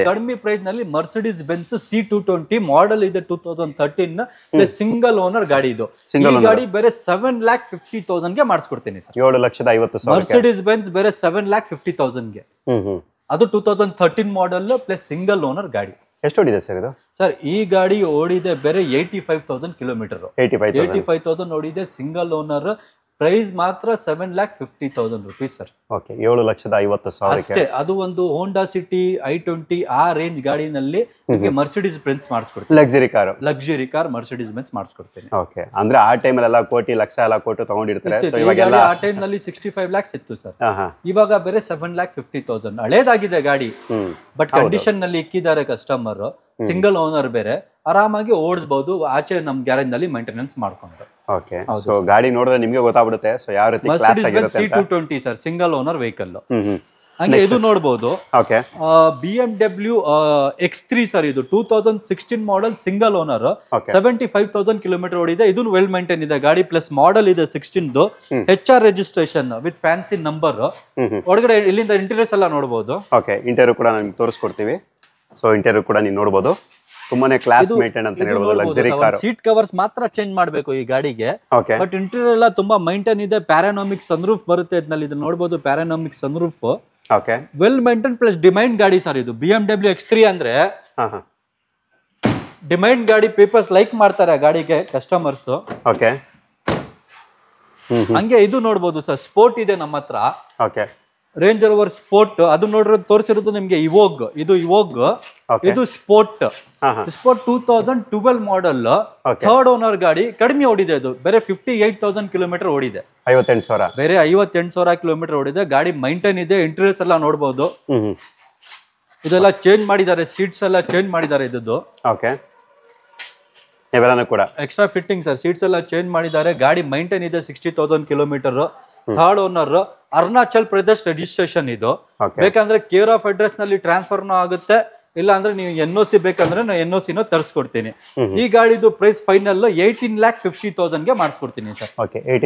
ಕಡಿಮೆ ಪ್ರೈಸ್ ನಲ್ಲಿ ಮರ್ಸಿಡೀಸ್ ಬೆನ್ಸ್ C220 ಮಾಡೆಲ್ ಇದೆ 2013 ಸಿಂಗಲ್ ಓನರ್ ಗಾಡಿ. ಇದು ಈ ಗಾಡಿ ಬೇರೆ 7,50,000 ಗೆ ಮಾಡಿಸ್ಕೊಡ್ತೀನಿ ಸರ್. 7,50,000 ಮರ್ಸಿಡೀಸ್ ಬೆನ್ಸ್ ಬೇರೆ 7,50,000 ಗೆ. ಅದು 2013 ಮಾಡೆಲ್ ಪ್ಲಸ್ ಸಿಂಗಲ್ ಓನರ್ ಗಾಡಿ. ಎಷ್ಟು ಓಡಿದೆ ಸರ್ ಇದು? ಸರ್ ಈ ಗಾಡಿ ಓಡಿದೆ ಬೇರೆ 85,000 ಕಿಲೋಮೀಟರ್. 85,000 ಓಡಿದೆ, ಸಿಂಗಲ್ ಓನರ್. ಪ್ರೈಸ್ ಮಾತ್ರ 7,50,000 ರೂಪೀಸ್ ಸರ್. 7,50,000 ಅಷ್ಟೇ. ಅದು ಒಂದು ಹೋಂಡಾ ಸಿಟಿ i20 ಆ ರೇಂಜ್ ಗಾಡಿನಲ್ಲಿ ನಿಮಗೆ ಮರ್ಸಿಡೀಸ್ ಬೆನ್ಸ್ ಮಾಡಿಸ್ಕೊಡ್ತೀನಿ. ಲಕ್ಸುರಿ ಕಾರ್ ಮರ್ಸಿಡೀಸ್ ಬೆನ್ಸ್ ಮಾಡಿಸ್ಕೊಡ್ತೀನಿ. ಅಂದ್ರೆ ಆ ಟೈಮ್ ಎಲ್ಲ ಕೋಟಿ ಲಕ್ಷ ಎಲ್ಲ ಕೊಟ್ಟು ತಗೊಂಡಿರ್ತಾರೆ. ಆ ಟೈಮ್ ನಲ್ಲಿ 65 lakhs ಇತ್ತು ಸರ್. ಇವಾಗ ಬೇರೆ 7,50,000. ಹಳೇದಾಗಿದೆ ಗಾಡಿ, ಬಟ್ ಕಂಡೀಷನ್ ನಲ್ಲಿ ಇಕ್ಕಿದ್ದಾರೆ ಕಸ್ಟಮರ್. ಸಿಂಗಲ್ ಓನರ್ ಬೇರೆ, ಆರಾಮಾಗಿ ಓಡಿಸಬಹುದು. ಆಚೆ ನಮ್ ಗ್ಯಾರೇಜ್ ನಲ್ಲಿ ಮೇಂಟೆನೆನ್ಸ್ ಮಾಡ್ಕೊಂಡು. ಸೊ ಗಾಡಿ ನೋಡಿದ್ರೆ ನಿಮ್ಗೆ ಗೊತ್ತಾಗ್ಬಿಡುತ್ತೆ ಸೊ ಯಾವ ರೀತಿ ಕ್ಲಾಸ್ ಆಗಿರುತ್ತೆ ಅಂತ. C220 sir, single owner vehicle. ಹಂಗೆ ಇದು ನೋಡಬಹುದು BMW X3 ಸರ್. ಇದು 2016 ಮಾಡೆಲ್ ಸಿಂಗಲ್ ಓನರ್, 75,000 ಕಿಲೋಮೀಟರ್ ಓಡಿದೆ. ಇದು ವೆಲ್ ಮೇಂಟೈನ್ ಇದೆ ಗಾಡಿ. ಪ್ಲಸ್ ಮಾಡೆಲ್ ಇದೆ 16 HR registration with fancy number. ಒಳಗಡೆ ಇಲ್ಲಿಂದ ಇಂಟೀರಿಯರ್ಸ್ ಎಲ್ಲ ನೋಡಬಹುದು. ಇಂಟೀರಿಯರ್ ಕೂಡ ನಿಮ್ಗೆ ತೋರಿಸ್ಕೊಡ್ತೀವಿ. ಸೊ ಇಂಟೀರಿಯರ್ ಕೂಡ ನೀವು ನೋಡಬಹುದು. ತುಂಬಾನೇ ಕ್ಲಾಸ್ ಮೇಂಟೈನ್ ಅಂತ ಹೇಳ್ಬೋದು. Luxury car. ಸೀಟ್ ಕವರ್ಸ್ ಮಾತ್ರ ಚೇಂಜ್ ಮಾಡಬೇಕು ಈ ಗಾಡಿಗೆ, ಬಟ್ ಇಂಟೀರಿಯರ್ ಎಲ್ಲ ತುಂಬಾ ಮೈಂಟೈನ್ ಇದೆ. ಪ್ಯಾರಾನೋಮಿಕ್ ಸನ್ರೂಫ್ ಬರುತ್ತೆ ಇದರಲ್ಲಿ. ಇದನ್ನ ನೋಡಬಹುದು, ಪ್ಯಾರಾನೋಮಿಕ್ ಸನ್ರೂಫ್. ವೆಲ್ ಮೇಂಟೈನ್ ಪ್ಲಸ್ ಡಿಮೈಂಡ್ ಗಾಡಿ ಸರ್ ಇದು. BMW X3 ಅಂದ್ರೆ ಡಿಮೈಂಡ್ ಗಾಡಿ. ಪೀಪಲ್ಸ್ ಲೈಕ್ ಮಾಡ್ತಾರೆ ಆ ಗಾಡಿಗೆ ಕಸ್ಟಮರ್ಸ್. ಹಂಗೆ ಇದು ನೋಡಬಹುದು ಸರ್, ಸ್ಪೋರ್ಟ್ ಇದೆ ನಮ್ಮ ಹತ್ರ. Range rover sport. ಅದು ನೋಡಿರೋದು ತೋರಿಸಿರೋದು ನಿಮ್ಗೆ ಇವೋಗ್. ಇದು ಇವೋಗ್, ಇದು ಸ್ಪೋರ್ಟ್. 2012 ಮಾಡೆಲ್, ಥರ್ಡ್ ಓನರ್ ಗಾಡಿ. ಕಡಿಮೆ ಓಡಿದೆ. ಇದು ಬೇರೆ 58,000 ಕಿಲೋಮೀಟರ್ ಓಡಿದೆ. 58,000 ಬೇರೆ 58,000 ಕಿಲೋಮೀಟರ್ ಓಡಿದೆ. ಗಾಡಿ ಮೈಂಟೈನ್ ಇದೆ. ಇಂಟೀರಿಯರ್ಸ್ ಎಲ್ಲ ನೋಡಬಹುದು. ಇದೆಲ್ಲ ಚೇಂಜ್ ಮಾಡಿದ್ದಾರೆ, ಸೀಟ್ಸ್ ಎಲ್ಲ ಚೇಂಜ್ ಮಾಡಿದ್ದಾರೆ. ಇದ್ದು ಕೂಡ ಎಕ್ಸ್ಟ್ರಾ ಫಿಟ್ಟಿಂಗ್ ಸರ್. ಸೀಟ್ಸ್ ಎಲ್ಲ ಚೇಂಜ್ ಮಾಡಿದ್ದಾರೆ. ಗಾಡಿ ಮೈಂಟೈನ್ ಇದೆ. 60,000 kilometre. Third owner, Arunachal Pradesh registration ಇದು. ಬೇಕಂದ್ರೆ ಕೇರ್ ಆಫ್ ಅಡ್ರೆಸ್ ನಲ್ಲಿ ಟ್ರಾನ್ಸ್ಫರ್ ಆಗುತ್ತೆ, ಇಲ್ಲ ಅಂದ್ರೆ ನೀವು NOC ಬೇಕಂದ್ರೆ ನಾನು NOC ತರಿಸ್ಕೊಡ್ತೀನಿ. ಈ ಗಾಡಿದು ಪ್ರೈಸ್ ಫೈನಲ್ 18,50,000 ಗೆ ಮಾಡಿಸ್ಕೊಡ್ತೀನಿ ಸರ್.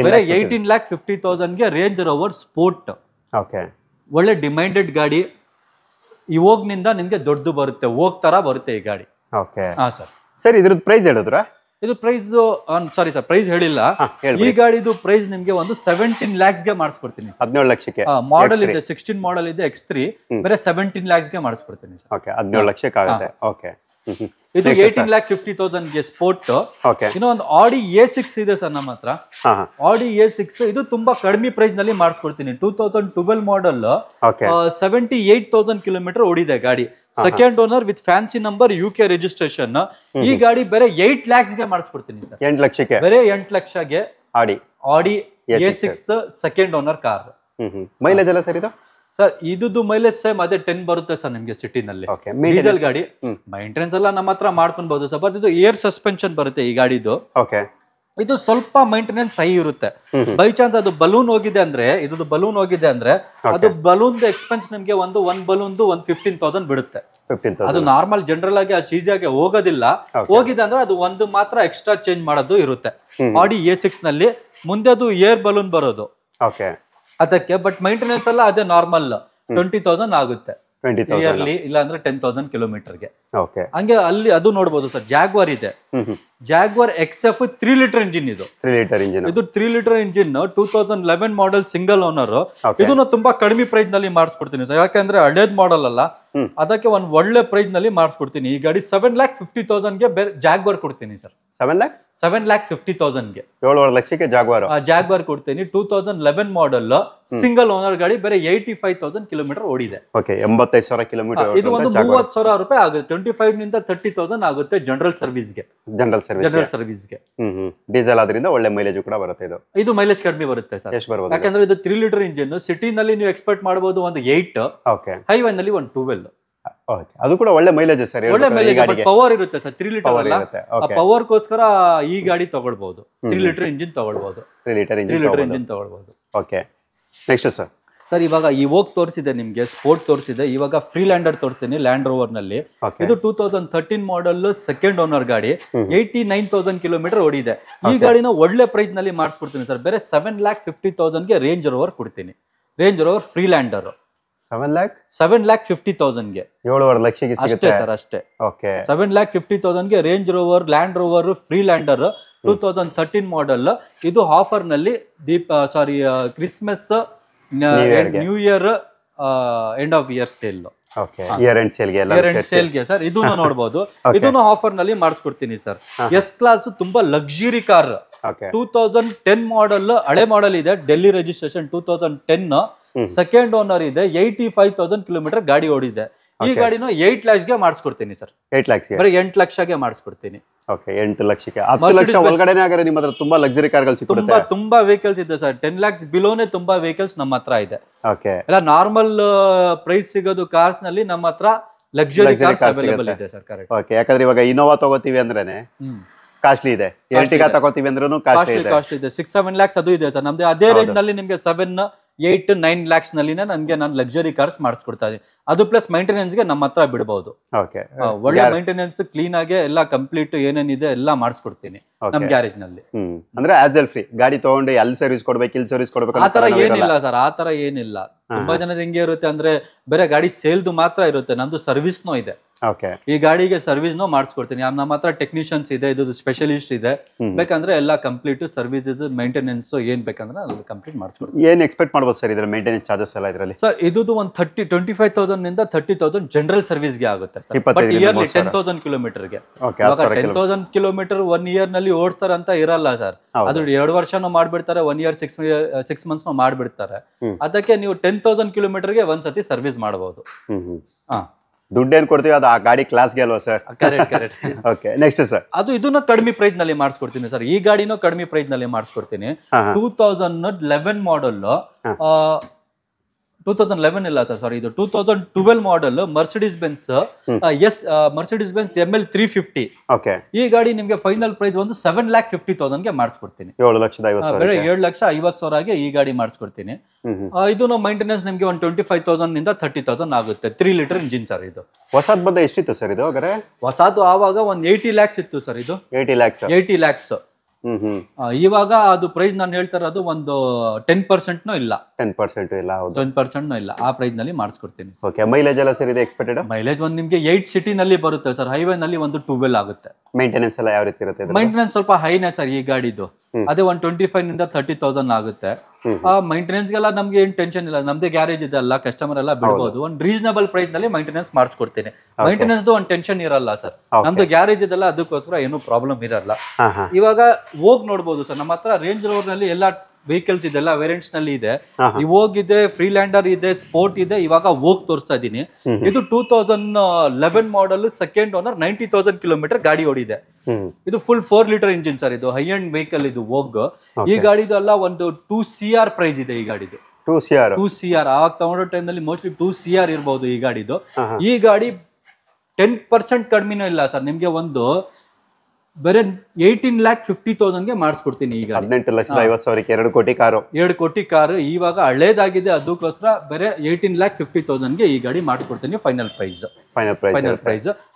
ಬೇರೆ 18,50,000 ಗೆ ರೇಂಜ್ ರೋವರ್ ಸ್ಪೋರ್ಟ್. ಒಳ್ಳೆ ಡಿಮ್ಯಾಂಡೆಡ್ ಗಾಡಿ. ಇವಾಗ್ನಿಂದ ನಿಮ್ಗೆ ದೊಡ್ಡದು ಬರುತ್ತೆ, ಹೋಗ್ತಾರ ಬರುತ್ತೆ ಈ ಗಾಡಿ. ಹಾ ಸರ್ ಇದ್ರದ್ದು ಪ್ರೈಸ್ ಹೇಳಿದ್ರ? ಇದು ಪ್ರೈಸ್ ಸಾರಿ ಸರ್ ಪ್ರೈಸ್ ಹೇಳಿಲ್ಲ. ಈ ಗಾಡಿದು ಪ್ರೈಸ್ ನಿಮ್ಗೆ ಒಂದು 17 lakhs ಗೆ ಮಾಡಿಸ್ಕೊಡ್ತೀನಿ. 17 ಲಕ್ಷಕ್ಕೆ ಮಾಡೆಲ್ ಇದೆ, 16 ಮಾಡೆಲ್ ಇದೆ, X3 ಬೇರೆ 17 lakhs ಗೆ ಮಾಡಿಸ್ಕೊಡ್ತೀನಿ. 17 ಲಕ್ಷಕ್ಕೆ ಆಗುತ್ತೆ. ಇದು 18,50,000 ಗೆ ಸ್ಪೋರ್ಟ್. ಇನ್ನೊಂದು ಆಡಿ A6 ಇದೆ ಸರ್ ನಮ್ಮ ಹತ್ರ. ಆಡಿ A6 ಇದು ತುಂಬಾ ಕಡಿಮೆ ಪ್ರೈಸ್ ನಲ್ಲಿ ಮಾಡಿಸ್ಕೊಡ್ತೀನಿ. 2012 ಮಾಡೆಲ್, 78,000 ಕಿಲೋಮೀಟರ್ ಓಡಿದೆ ಗಾಡಿ. Second owner with fancy number, UK registration. ಈ ಗಾಡಿ ಬೇರೆ 8 lakhs ಗೆ ಮಾಡಿಸ್ಕೊಡ್ತೀನಿ ಸರ್. 8 ಲಕ್ಷಕ್ಕೆ ಬೇರೆ 8 ಲಕ್ಷಗೆ ಆಡಿ A6 second owner car. Mileage ಎಲ್ಲ ಸರ್ ಇದು? ಸರ್ ಇದು ಮೈಲೇಜ್ ಸೇಮ್ ಅದೇ 10 ಬರುತ್ತೆ ಸರ್ ನಿಮ್ಗೆ ಸಿಟಿನಲ್ಲಿ. ಡೀಸೆಲ್ ಗಾಡಿ. ಮೈಂಟೆನೆನ್ಸ್ ಎಲ್ಲ ನಮ್ಮ ಹತ್ರ ಮಾಡ್ಕೊಬಹುದು ಸರ್. ಬಟ್ ಇದು ಏರ್ ಸಸ್ಪೆನ್ಷನ್ ಬರುತ್ತೆ ಈ ಗಾಡಿದು. ಇದು ಸ್ವಲ್ಪ ಮೈಂಟೆನೆನ್ಸ್ ಹೈ ಇರುತ್ತೆ. ಬೈ ಚಾನ್ಸ್ ಅದು ಬಲೂನ್ ಹೋಗಿದೆ ಅಂದ್ರೆ, ಇದು ಬಲೂನ್ ಹೋಗಿದೆ ಅಂದ್ರೆ ಅದು ಬಲೂನ್ ಎಕ್ಸ್ಪೆನ್ಸ್ ನಿಮ್ಗೆ ಒಂದು ಬಲೂನ್ 15,000 ಬಿಡುತ್ತೆ. ಅದು ನಾರ್ಮಲ್ ಜನರಲ್ ಆಗಿ ಆ ಚೀಜಾಗೆ ಹೋಗೋದಿಲ್ಲ. ಹೋಗಿದೆ ಅಂದ್ರೆ ಅದು ಒಂದು ಮಾತ್ರ ಎಕ್ಸ್ಟ್ರಾ ಚೇಂಜ್ ಮಾಡೋದು ಇರುತ್ತೆ ಆಡಿ A6 ನಲ್ಲಿ. ಮುಂದೆ ಅದು ಏರ್ ಬಲೂನ್ ಬರೋದು ಅದಕ್ಕೆ. ಬಟ್ ಮೈಂಟೆನೆನ್ಸ್ ಎಲ್ಲ ಅದೇ ನಾರ್ಮಲ್ 20,000 ಆಗುತ್ತೆ ಇಯರ್ಲಿ, ಇಲ್ಲ ಅಂದ್ರೆ 10,000 ಕಿಲೋಮೀಟರ್ಗೆ. ಹಂಗೆ ಅಲ್ಲಿ ಅದು ನೋಡಬಹುದು ಸರ್. ಜಾಗ್ವಾರ್ ಇದೆ, ಜಾಗ್ವಾರ್ XF 3 ಲೀಟರ್ ಇಂಜಿನ್. ಇದು 3 litre engine 2011 model, single owner. ಇದನ್ನ ತುಂಬಾ ಕಡಿಮೆ ಪ್ರೈಸ್ ನಲ್ಲಿ ಮಾಡಿಸ್ಕೊಡ್ತೀನಿ ಸರ್. ಯಾಕಂದ್ರೆ ಹಳೇದ್ ಮಾಡೆಲ್ ಅಲ್ಲ, ಅದಕ್ಕೆ ಒಂದ್ ಒಳ್ಳೆ ಪ್ರೈಸ್ ನಲ್ಲಿ ಮಾಡಿಸ್ಕೊಡ್ತೀನಿ. ಈ ಗಾಡಿ 7,50,000 ಗೆ ಜಾಗ್ವಾರ್ ಕೊಡ್ತೀನಿ ಸರ್. 7,50,000 ಗೆ 7 ಲಕ್ಷಕ್ಕೆ ಜಾಗ್ವಾರ್ ಕೊಡ್ತೀನಿ. 2011 ಮಾಡೆಲ್, ಸಿಂಗಲ್ ಓನರ್ ಗಾಡಿ, ಬೇರೆ 85,000 ಕಿಲೋಮೀಟರ್ ಓಡಿದೆ. 85,000 ಕಿಲೋಮೀಟರ್. ಇದು ಒಂದು 30,000 ರೂಪಾಯಿ ಆಗುತ್ತೆ. 25 ನಿಂದ 30,000 ಆಗುತ್ತೆ ಜನರಲ್ ಸರ್ವಿಸ್ಗೆ. ಡೀಸೆಲ್ ಆದ್ರಿಂದ ಒಳ್ಳೆ ಮೈಲೇಜ್ ಕೂಡ ಬರುತ್ತೆ. ಇದು ಮೈಲೇಜ್ ಕಡಿಮೆ ಬರುತ್ತೆ ಸರ್. ಯಾಕಂದ್ರೆ ಇದು 3 ಲೀಟರ್ ಇಂಜಿನ್. ಸಿಟಿ ನಲ್ಲಿ ನೀವು ಎಕ್ಸ್ಪೆಕ್ಟ್ ಮಾಡಬಹುದು ಒಂದು 8, ಹೈವೇ ನಲ್ಲಿ ಒಂದು 12. ಅದು ಕೂಡ ಒಳ್ಳೆ ಮೈಲೇಜ್ ಸರ್. ಒಳ್ಳೆ ಮೈಲೇಜ್, ಪವರ್ ಇರುತ್ತೆ ಸರ್. 3 ಲೀಟರ್ ಅಲ್ಲ, ಪವರ್ ಗೋಸ್ಕರ ಈ ಗಾಡಿ ತಗೊಳ್ಬಹುದು. 3 ಲೀಟರ್ ಇಂಜಿನ್ ತಗೊಳ್ಬಹುದು. 3 ಲೀಟರ್ ಇಂಜಿನ್ ತಗೊಳ್ಬಹುದು. Next sir. ಸರ್ ಇವಾಗ ಇವೋಕ್ ತೋರಿಸಿದೆ ನಿಮ್ಗೆ, ಸ್ಪೋರ್ಟ್ ತೋರಿಸಿದೆ. ಇವಾಗ ಫ್ರೀಲ್ಯಾಂಡರ್ ತೋರಿಸ್ತೀನಿ, ಲ್ಯಾಂಡ್ ರೋವರ್ ನಲ್ಲಿ. ಇದು 2013 ಮಾಡೆಲ್, ಸೆಕೆಂಡ್ ಓನರ್ ಗಾಡಿ. 89,000 ಕಿಲೋಮೀಟರ್ ಓಡಿದೆ. ಈ ಗಾಡಿನ ಒಳ್ಳೆ ಪ್ರೈಸ್ ನಲ್ಲಿ ಮಾಡಿಸ್ಕೊಡ್ತೀನಿ ಸರ್. ಬೇರೆ 7,50,000 ಗೆ ರೇಂಜ್ ರೋವರ್ ಕೊಡ್ತೀನಿ. ರೇಂಜ್ ರೋವರ್ ಫ್ರೀಲ್ಯಾಂಡರ್ 7,50,000 ಗೆ 7.5 ಲಕ್ಷಕ್ಕೆ ಸಿಗುತ್ತೆ ಸರ್. ಅಷ್ಟೇ 7,50,000 ಗೆ Range Rover, Land Rover Freelander 2013 model. ಇದು ಆಫರ್ ನಲ್ಲಿ Christmas, new year, end of year sale, year end ಸೇಲ್ಗೆ ಸರ್. ಇದನ್ನು ನೋಡಬಹುದು. ಇದನ್ನು ಆಫರ್ ನಲ್ಲಿ ಮಾಡಿಸ್ಕೊಡ್ತೀನಿ ಸರ್. S ಕ್ಲಾಸ್ ತುಂಬಾ ಲಕ್ಸುರಿ ಕಾರ್. 2010 ಮಾಡೆಲ್, ಹಳೆ ಮಾಡೆಲ್ ಇದೆ, ಡೆಲ್ಲಿ ರಿಜಿಸ್ಟ್ರೇಷನ್. 2010 ಸೆಕೆಂಡ್ ಓನರ್ ಇದೆ. 85,000 ಕಿಲೋಮೀಟರ್ ಗಾಡಿ ಓಡಿದೆ. ಈ ಗಾಡಿನ 8 lakhs ಗೆ ಮಾಡಿಸ್ಕೊಡ್ತೀನಿ ಸರ್. 8 lakhs ಗೆ, ಬರೀ 8 ಲಕ್ಷಗೆ ಮಾಡಿಸ್ಕೊಡ್ತೀನಿ. 8 ಲಕ್ಷಕ್ಕೆ. 10 ಲಕ್ಷ ಒಳಗಡೆನೆ ಆಗರೆ ನಿಮ್ಮ ಹತ್ರ ತುಂಬಾ ಲಕ್ಸುರಿ ಕಾರ್ಗಳು ಸಿಗುತ್ತೆ. ತುಂಬಾ ವೆಹಿಕಲ್ಸ್ ಇದೆ ಸರ್. 10 lakhs ಬಿಲೋನೆ ತುಂಬಾ ವೆಹಿಕಲ್ಸ್ ನಮ್ಮ ಹತ್ರ ಇದೆ. ಎಲ್ಲ ನಾರ್ಮಲ್ ಪ್ರೈಸ್ ಸಿಗೋದು ಕಾರ್ಸ್ ನಲ್ಲಿ ನಮ್ಮ ಹತ್ರ ಲಕ್ಸುರಿ ಕಾರ್ಸ್ ಅವೈಲೇಬಲ್ ಇದೆ ಸರ್. ಕರೆಕ್ಟ್. ಯಾಕಂದ್ರೆ ಇವಾಗ ಇನೋವಾ ತಗೋತೀವಿ ಅಂದ್ರೇನೆ ಕಾಸ್ಟ್ಲಿ ಇದೆ, ಎರ್ಟಿಗಾ ತಗೋತೀವಿ ಅಂದ್ರೂ ಕಾಸ್ಟ್ಲಿ ಇದೆ. 6-7 lakhs ಅದು ಇದೆ ಸರ್ ನಮ್ದು. ಅದೇ ರೇಂಜ್ ನಲ್ಲಿ ನಿಮ್ಗೆ 7-8-9 lakhs ನಲ್ಲಿ ನಾನು ಲಕ್ಸುರಿ ಕಾರ್ಸ್ ಮಾಡಿಸ್ಕೊಡ್ತಾ ಇದ್ದೀನಿ. ಅದು ಪ್ಲಸ್ ಮೈಂಟೆನೆನ್ಸ್ ಗೆ ನಮ್ಮ ಹತ್ರ ಬಿಡಬಹುದು. ಒಳ್ಳೆ ಮೈಂಟೆನೆನ್ಸ್, ಕ್ಲೀನ್ ಆಗಿ ಎಲ್ಲ ಕಂಪ್ಲೀಟ್ ಏನೇನಿದೆ ಎಲ್ಲ ಮಾಡಿಸ್ಕೊಡ್ತೀನಿ ನಮ್ ಗ್ಯಾರೇಜ್ ನಲ್ಲಿ. ಅಂದ್ರೆ ಆಸ್ ವೆಲ್ ಫ್ರೀ ಗಾಡಿ ತಗೊಂಡು ಅಲ್ಲಿ ಸರ್ವಿಸ್ ಕೊಡ್ಬೇಕು, ಇಲ್ಲಿ ಸರ್ವಿಸ್ ಕೊಡ್ಬೇಕು ಆತರ ಏನಿಲ್ಲ ಸರ್. ಆತರ ಏನಿಲ್ಲ. ತುಂಬಾ ಜನದ ಹೆಂಗೆ ಇರುತ್ತೆ ಅಂದ್ರೆ ಬರೀ ಗಾಡಿ ಸೇಲ್ದು ಮಾತ್ರ ಇರುತ್ತೆ. ನಮ್ದು ಸರ್ವಿಸ್ನೂ ಇದೆ. ಈ ಗಾಡಿಗೆ ಸರ್ವಿಸ್ ನೂ ಮಾಡಿಸ್ಕೊಡ್ತೀನಿ. ನಮ್ಮ ಹತ್ರ ಟೆಕ್ನಿಷಿಯನ್ಸ್ ಇದೆ, ಇದು ಸ್ಪೆಷಲಿಸ್ಟ್ ಇದೆ. ಬೇಕಂದ್ರೆ ಎಲ್ಲ ಕಂಪ್ಲೀಟ್ ಸರ್ವಿಸ್, ಮೈಂಟೆನೆನ್ಸ್ ಏನ್ ಬೇಕಂದ್ರೆ ಅಲ್ಲಿ ಕಂಪ್ಲೀಟ್ ಮಾಡಿಸ್ಕೊಡ್ತೀನಿ. ಏನ್ ಎಕ್ಸ್ಪೆಕ್ಟ್ ಮಾಡಬಹುದು ಸರ್ ಇದ್ರ ಮೇಂಟೆನೆನ್ಸ್ ಚಾರ್ಜಸ್ ಎಲ್ಲ ಇದರಲ್ಲಿ? ಸರ್ ಇದು ಒಂದು 25,000 ನಿಂದ 30,000 ಜನರಲ್ ಸರ್ವಿಸ್ ಗೆ ಆಗುತ್ತೆ. ಇಯರ್ಲಿ 10,000 ಕಿಲೋಮೀಟರ್ ಗೆ. 10,000 ಕಿಲೋಮೀಟರ್ 1 ಇಯರ್ ನಲ್ಲಿ ಓಡಿಸ್ತಾರೆ ಅಂತ ಇರಲ್ಲ ಸರ್. ಅದು 2 ವರ್ಷನೂ ಮಾಡ್ಬಿಡ್ತಾರೆ, 1 ಇಯರ್ 6 ಮಂತ್ಸ್ ಮಾಡ್ಬಿಡ್ತಾರೆ. ಅದಕ್ಕೆ ನೀವು 10,000 ಕಿಲೋಮೀಟರ್ ಗೆ ಒಂದ್ಸತಿ ಸರ್ವಿಸ್ ಮಾಡಬಹುದು. ದುಡ್ಡೇನ್ ಕೊಡ್ತೀವಿ ಅದು ಆ ಗಾಡಿ ಕ್ಲಾಸ್ಗೆ ಅಲ್ವಾ sir? Correct. Okay, next sir. ಅದು ಇದನ್ನ ಕಡಿಮೆ ಪ್ರೈಸ್ ನಲ್ಲಿ ಮಾಡಿಸ್ಕೊಡ್ತೀನಿ ಸರ್. ಈ ಗಾಡಿನೂ ಕಡಿಮೆ ಪ್ರೈಸ್ ನಲ್ಲಿ ಮಾಡಿಸ್ಕೊಡ್ತೀನಿ. 2011 ಮಾಡೆಲ್, 2011 ಇಲ್ಲ ಸರ್, ಸಾರಿ, ಇದು 2012 model Mercedes Benz Mercedes Benz ML 350. Okay, ಈ ಗಾಡಿ ನಿಮ್ಗೆ ಫೈನಲ್ ಪ್ರೈಸ್ ಒಂದು 7,50,000 ಗೆ ಮಾಡಿಸ್ಕೊಡ್ತೀನಿ. 7,50,000 ಬೇರೆ 7,50,000 ಈ ಗಾಡಿ ಮಾಡಿಸ್ಕೊಡ್ತೀನಿ. ಇದು ಮೈಂಟೆನೆನ್ಸ್ ನಿಮ್ಗೆ ಒಂದು 25,000 ನಿಂದ 30,000 ಆಗುತ್ತೆ. 3 ಲೀಟರ್ ಇಂಜಿನ್ ಸರ್ ಇದು. ಹೊಸದ್ ಬಂದ ಎಷ್ಟಿತ್ತು ಸರ್ ಇದು? ಹೊಸದು ಆವಾಗ ಒಂದು 80 lakhs ಇತ್ತು ಸರ್ ಇದು. 80 lakhs. ಇವಾಗ ಅದು ಪ್ರೈಸ್ ನಾನು ಹೇಳ್ತಾ ಇರೋದು ಒಂದು 10% ಇಲ್ಲ. 10% ಇಲ್ಲ, 10% ಇಲ್ಲ. ಆ ಪ್ರೈಸ್ ನಲ್ಲಿ ಮಾಡಿಸ್ಕೊಡ್ತೀನಿ. ಓಕೆ, ಮೈಲೇಜ್ ಎಲ್ಲ ಸರ್ ಇದೆ ಎಕ್ಸ್ಪೆಕ್ಟೆಡ್? ಮೈಲೇಜ್ ಒಂದು ನಿಮ್ಗೆ 8 ಸಿಟಿ ನಲ್ಲಿ ಬರುತ್ತೆ ಸರ್. ಹೈವೇ ನಲ್ಲಿ ಒಂದು 12 ಆಗುತ್ತೆ. ಮೇಂಟೆನೆನ್ಸ್ ಎಲ್ಲ ಯಾವ ರೀತಿ ಇರುತ್ತೆ? ಮೇಂಟೆನೆನ್ಸ್ ಸ್ವಲ್ಪ ಹೈನೇ ಸರ್ ಈ ಗಾಡಿದು. ಅದೇ 125 ನಿಂದ 30,000 ಆಗುತ್ತೆ. ಆ ಮೇಂಟೆನೆನ್ಸ್ ಗೆಲ್ಲ ನಮ್ಗೆ ಏನ್ ಟೆನ್ಷನ್ ಇಲ್ಲ. ನಮ್ದೇ ಗ್ಯಾರೇಜ್ ಇದೆ ಅಲ್ಲ, ಕಸ್ಟಮರ್ ಎಲ್ಲ ಬಿಡಬಹುದು. ಒಂದು ರೀಸನಬಲ್ ಪ್ರೈಸ್ ನಲ್ಲಿ ಮೇಂಟೆನೆನ್ಸ್ ಮಾಡಿಸ್ಕೊಡ್ತೀನಿ. ಮೇಂಟೆನೆನ್ಸ್ ಒಂದು ಟೆನ್ಷನ್ ಇರಲ್ಲ ಸರ್. ನಮ್ದು ಗ್ಯಾರೇಜ್ ಇದೆಲ್ಲ, ಅದಕ್ಕೋಸ್ಕರ ಏನು ಪ್ರಾಬ್ಲಮ್ ಇರಲ್ಲ. ಇವಾಗ ಹೋಗ್ ನೋಡ್ಬೋದು ಸರ್, ನಮ್ಮ ಹತ್ರ ರೇಂಜ್ ರೋವರ್ ನಲ್ಲಿ ಎಲ್ಲ ವೆಹಿಕಲ್ಸ್ ಇದೆ, ಎಲ್ಲ ವೇರಿಯಂಟ್ಸ್ ನಲ್ಲಿ ಇದೆ. ಹೋಗಿದೆ, ಫ್ರೀಲ್ಯಾಂಡರ್ ಇದೆ, ಸ್ಪೋರ್ಟ್ ಇದೆ. ಇವಾಗ ಹೋಗ್ ತೋರಿಸ್ತಾ ಇದೀನಿ. ಇದು 2011 ಮಾಡೆಲ್, ಸೆಕೆಂಡ್ ಓನರ್, 90,000 ಕಿಲೋಮೀಟರ್ ಗಾಡಿ ಓಡಿದೆ. ಇದು ಫುಲ್ 4 ಲೀಟರ್ ಇಂಜಿನ್ ಸರ್. ಇದು ಹೈ ಎಂಡ್ ವೆಹಿಕಲ್ ಇದು ಹೋಗ್. ಈ ಗಾಡಿದು ಎಲ್ಲ ಒಂದು 2 CR ಪ್ರೈಸ್ ಇದೆ ಈ ಗಾಡಿದು. 2 CR ಆವಾಗ ತಗೊಂಡೋ ಟೈಮ್ ನಲ್ಲಿ ಮೋಸ್ಟ್ಲಿ 2 CR ಇರಬಹುದು ಈ ಗಾಡಿದು. ಈ ಗಾಡಿ 10% ಕಡಿಮೆನೂ ಇಲ್ಲ ಸರ್. ನಿಮ್ಗೆ ಒಂದು ಬೇರೆ 18,50,000 ಗೆ ಮಾಡಿಸ್ಕೊಡ್ತೀನಿ ಈ ಗಾಡಿ. 18,50,000 2 ಕೋಟಿ ಕಾರು. 2 ಕೋಟಿ ಕಾರು ಇವಾಗ ಹಳೇದಾಗಿದೆ, ಅದಕ್ಕೋಸ್ಕರ ಬೇರೆ 18,50,000 ಗೆ ಈ ಗಾಡಿ ಮಾಡಿಸ್ಕೊಡ್ತೀನಿ. Final price.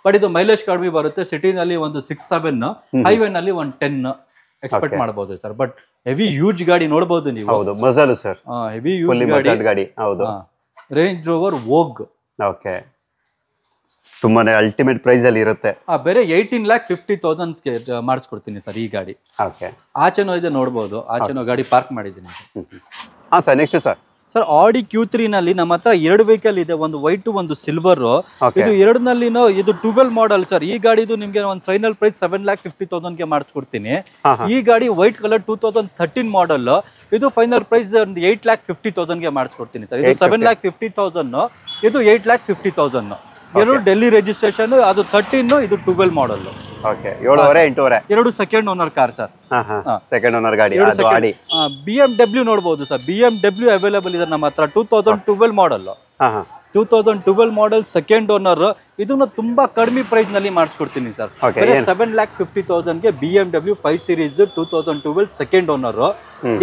ಬಟ್ ಇದು ಮೈಲೇಜ್ ಕಡಿಮೆ ಬರುತ್ತೆ. ಸಿಟಿನಲ್ಲಿ ಒಂದು 6-7, ಹೈವೇ ನಲ್ಲಿ ಒಂದು 10 ಎಕ್ಸ್ಪೆಕ್ಟ್ ಮಾಡಬಹುದು ಸರ್. ಬಟ್ ಹೆವಿ ಯೂಜ್ ಗಾಡಿ ನೋಡಬಹುದು ನೀವು. ಹೌದು, ಮಜಲ್ ಸರ್. ಹೆವಿ ಯೂಜ್ ಗಾಡಿ. ಹೌದು, ರೇಂಜ್ ರೋವರ್ ವೋಗ್. ಓಕೆ, ತುಂಬಾನೇ ಅಲ್ಟಿಮೇಟ್ ಪ್ರೈಸ್ ಅಲ್ಲಿ ಇರುತ್ತೆ. ಬೇರೆ 18,50,000 ಗೆ ಮಾಡಿಸ್ಕೊಡ್ತೀನಿ ಸರ್ ಈ ಗಾಡಿ. ಓಕೆ, ಆಚೆನೋ ಇದೆ ನೋಡಬಹುದು. ಆಚೆನೋ ಗಾಡಿ ಪಾರ್ಕ್ ಮಾಡಿದ್ದೀನಿ. ಹಾ ಸರ್, ನೆಕ್ಸ್ಟ್ ಸರ್ ಆಡಿ Q3 ನಲ್ಲಿ ನಮ್ಮ ಹತ್ರ 2 ವೆಹಿಕಲ್ ಇದೆ, ಒಂದು ವೈಟ್ ಒಂದು ಸಿಲ್ವರ್. ಇದು 2ನಲ್ಲಿನೋ ಇದು 12 ಮಾಡೆಲ್ ಸರ್. ಈ ಗಾಡಿದು ನಿಮ್ಗೆ ಒಂದು ಫೈನಲ್ ಪ್ರೈಸ್ 7,50,000 ಗೆ ಮಾಡಿಸ್ಕೊಡ್ತೀನಿ. ಈ ಗಾಡಿ ವೈಟ್ ಕಲರ್ 2013 ಮಾಡೆಲ್. ಇದು ಫೈನಲ್ ಪ್ರೈಸ್ ಒಂದು 8,50,000 ಗೆ ಮಾಡಿಸ್ಕೊಡ್ತೀನಿ ಸರ್. ಇದು 7,50,000, ಇದು 8,50,000. ಎರಡು ಡೆಲ್ಲಿ ರಿಜಿಸ್ಟ್ರೇಷನ್. ಅದು 13, ಇದು 12 model. Okay, 7.5 2 second owner car sir. Second owner ಗಾಡಿ. BMW ನೋಡಬಹುದು ಸರ್. BMW ಅವೈಲೇಬಲ್ ಇದೆ ನಮ್ಮ ಹತ್ರ. 2012 ಮಾಡೆಲ್. 2012 model, second owner. ಇದನ್ನ ತುಂಬಾ ಕಡಿಮೆ ಪ್ರೈಸ್ ನಲ್ಲಿ ಮಾಡಿಸ್ಕೊಡ್ತೀನಿ ಸರ್. 7,50,000 ಗೆ BMW 5 series 2012 second owner.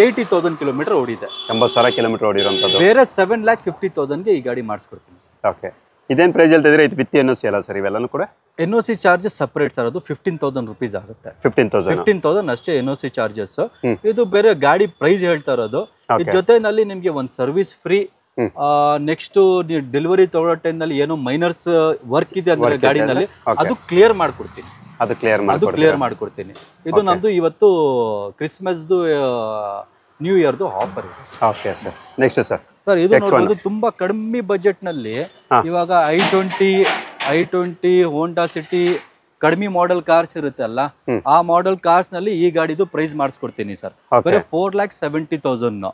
80,000 kilometre ಓಡಿದೆ. 80,000 ಕಿಲೋಮೀಟರ್ ಓಡಿರೋಂಥದ್ದು. ಬೇರೆ 7,50,000 ಗೆ ಈ ಗಾಡಿ ಮಾಡಿಸ್ಕೊಡ್ತೀನಿ. ಓಕೆ, ಇದೇನ್ ಪ್ರೈಸ್ ಹೇಳ್ತಿದ್ರೆ? ಇದು ವಿತ್ NOC ಅಲ್ಲ ಸರ್ ಇವೆಲ್ಲನೂ ಕೂಡ? NOC charges separate sir. ಅದು 15,000 rupees ಆಗುತ್ತೆ. 15,000 ಅಷ್ಟೇ NOC ಚಾರ್ಜಸ್. ಇದು ಬೇರೆ ಗಾಡಿ ಪ್ರೈಸ್ ಹೇಳ್ತಾ ಇರೋದು. ಇದ್ರ ಜೊತೆನಲ್ಲಿ ನಿಮ್ಗೆ ಒಂದು ಸರ್ವಿಸ್ ಫ್ರೀ. ನೆಕ್ಸ್ಟ್ ನೀವು ಡೆಲಿವರಿ ತಗೊಳ್ಳೋ ಟೈಮ್ ನಲ್ಲಿ ಏನೋ ಮೈನರ್ಸ್ ವರ್ಕ್ ಇದೆ ಅಂದ್ರೆ ಗಾಡಿನಲ್ಲಿ, ಅದು ಕ್ಲಿಯರ್ ಮಾಡ್ಕೊಡ್ತೀನಿ. ಕ್ಲಿಯರ್ ಮಾಡ್ಕೊಡ್ತೀನಿ. ಇದು ನಮ್ದು ಇವತ್ತು ಕ್ರಿಸ್ಮಸ್ ನ್ಯೂ ಇಯರ್ ಆಫರ್ ಇದೆ. ಓಕೆ ಸರ್, ನೆಕ್ಸ್ಟ್ ಸರ್ ಇದು ನೋಡಬಹುದು ತುಂಬಾ ಕಡಿಮೆ ಬಜೆಟ್ ನಲ್ಲಿ. ಇವಾಗ i20 ಹೋಂಡಾ ಸಿಟಿ ಕಡಿಮೆ ಮಾಡೆಲ್ ಕಾರ್ಸ್ ಇರುತ್ತೆ ಅಲ್ಲ, ಆ ಮಾಡೆಲ್ ಕಾರ್ಸ್ ನಲ್ಲಿ ಈ ಗಾಡಿದು ಪ್ರೈಸ್ ಮಾಡಿಸ್ಕೊಡ್ತೀನಿ ಸರ್. ಬರೀ 4,70,000.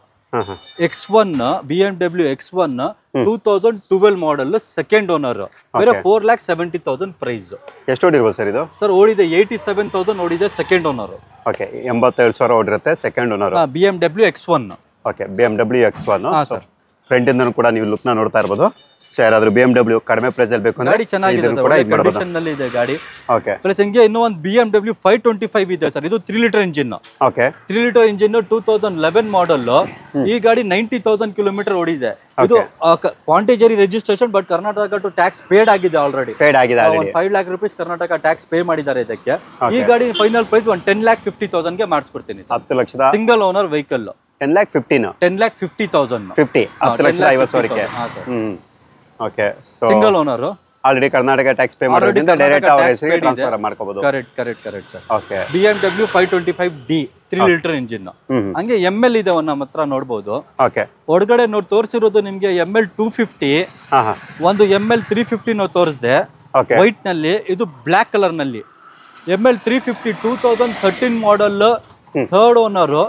X1 BMW X1 2012 model, second owner. ಬೇರೆ 4,70,000 ಪ್ರೈಸ್. ಎಷ್ಟು ಓಡಿರ್ಬೋದು ಸರ್ ಇದು? ಸರ್ ಓಡಿದೆ 87,000 ಓಡಿದೆ, ಸೆಕೆಂಡ್ ಓನರ್. ಓಕೆ, 87,000 ಓಡಿರುತ್ತೆ, second owner. BMW X1. Okay, BMW X1 front ಇಂದ ಕೂಡ ನೀವು ಲುಕ್ ನ ನೋಡ್ತಾ ಇರಬಹುದು. ಸೊ ಯಾರಾದ್ರೂ BMW ಕಡಿಮೆ ಪ್ರೈಸ್ ಅಲ್ಲಿ ಬೇಕು ಅಂದ್ರೆ ಗಾಡಿ ಚೆನ್ನಾಗಿದೆ, ಕಂಡೀಷನ್ ನಲ್ಲಿ ಇದೆ ಗಾಡಿ. ಓಕೆ, ಪ್ಲಸ್ ಹಿಂಗೆ ಇನ್ನೂ ಒಂದು BMW 525 ಇದೆ ಸರ್. ಇದು 3 litre engine. Okay, 3 litre engine 2011 model. ಈ ಗಾಡಿ 90,000 ಕಿಲೋಮೀಟರ್ ಓಡಿದೆ. ಇದು Pondicherry registration, but Karnataka to tax paid ಆಗಿದೆ already. 5 lakh rupees Karnataka tax pay ಮಾಡಿದ್ದಾರೆ ಇದಕ್ಕೆ. ಈ ಗಾಡಿ ಫೈನಲ್ ಪ್ರೈಸ್ ಒಂದು 10,50,000 ಗೆ ಮಾಡಿಸ್ಕೊಡ್ತೀನಿ. 10 ಲಕ್ಷದ single owner vehicle. 10,50,000 10,50,000 okay, so single owner. Already Karnataka tax pay ಮಾಡೋದ್ರಿಂದ ಡೈರೆಕ್ಟ್ ಅವರ ಹೆಸರಿಗೆ ಟ್ರಾನ್ಸ್ಫರ್ ಮಾಡ್ಕೋಬಹುದು. Correct sir. Okay, BMW 525D 3 litre engine. ಹಂಗೆ ML ಇದೆ ನಮ್ಮ ಹತ್ರ ನೋಡಬಹುದು. ಓಕೆ, ಹೊರಗಡೆ ತೋರಿಸಿರೋದು ನಿಮ್ಗೆ ML 250, ಒಂದು ML 350 ತೋರಿಸಿದೆ ವೈಟ್ ನಲ್ಲಿ. ಇದು ಬ್ಲಾಕ್ ಕಲರ್ ನಲ್ಲಿ ML 350 2013 model, third owner.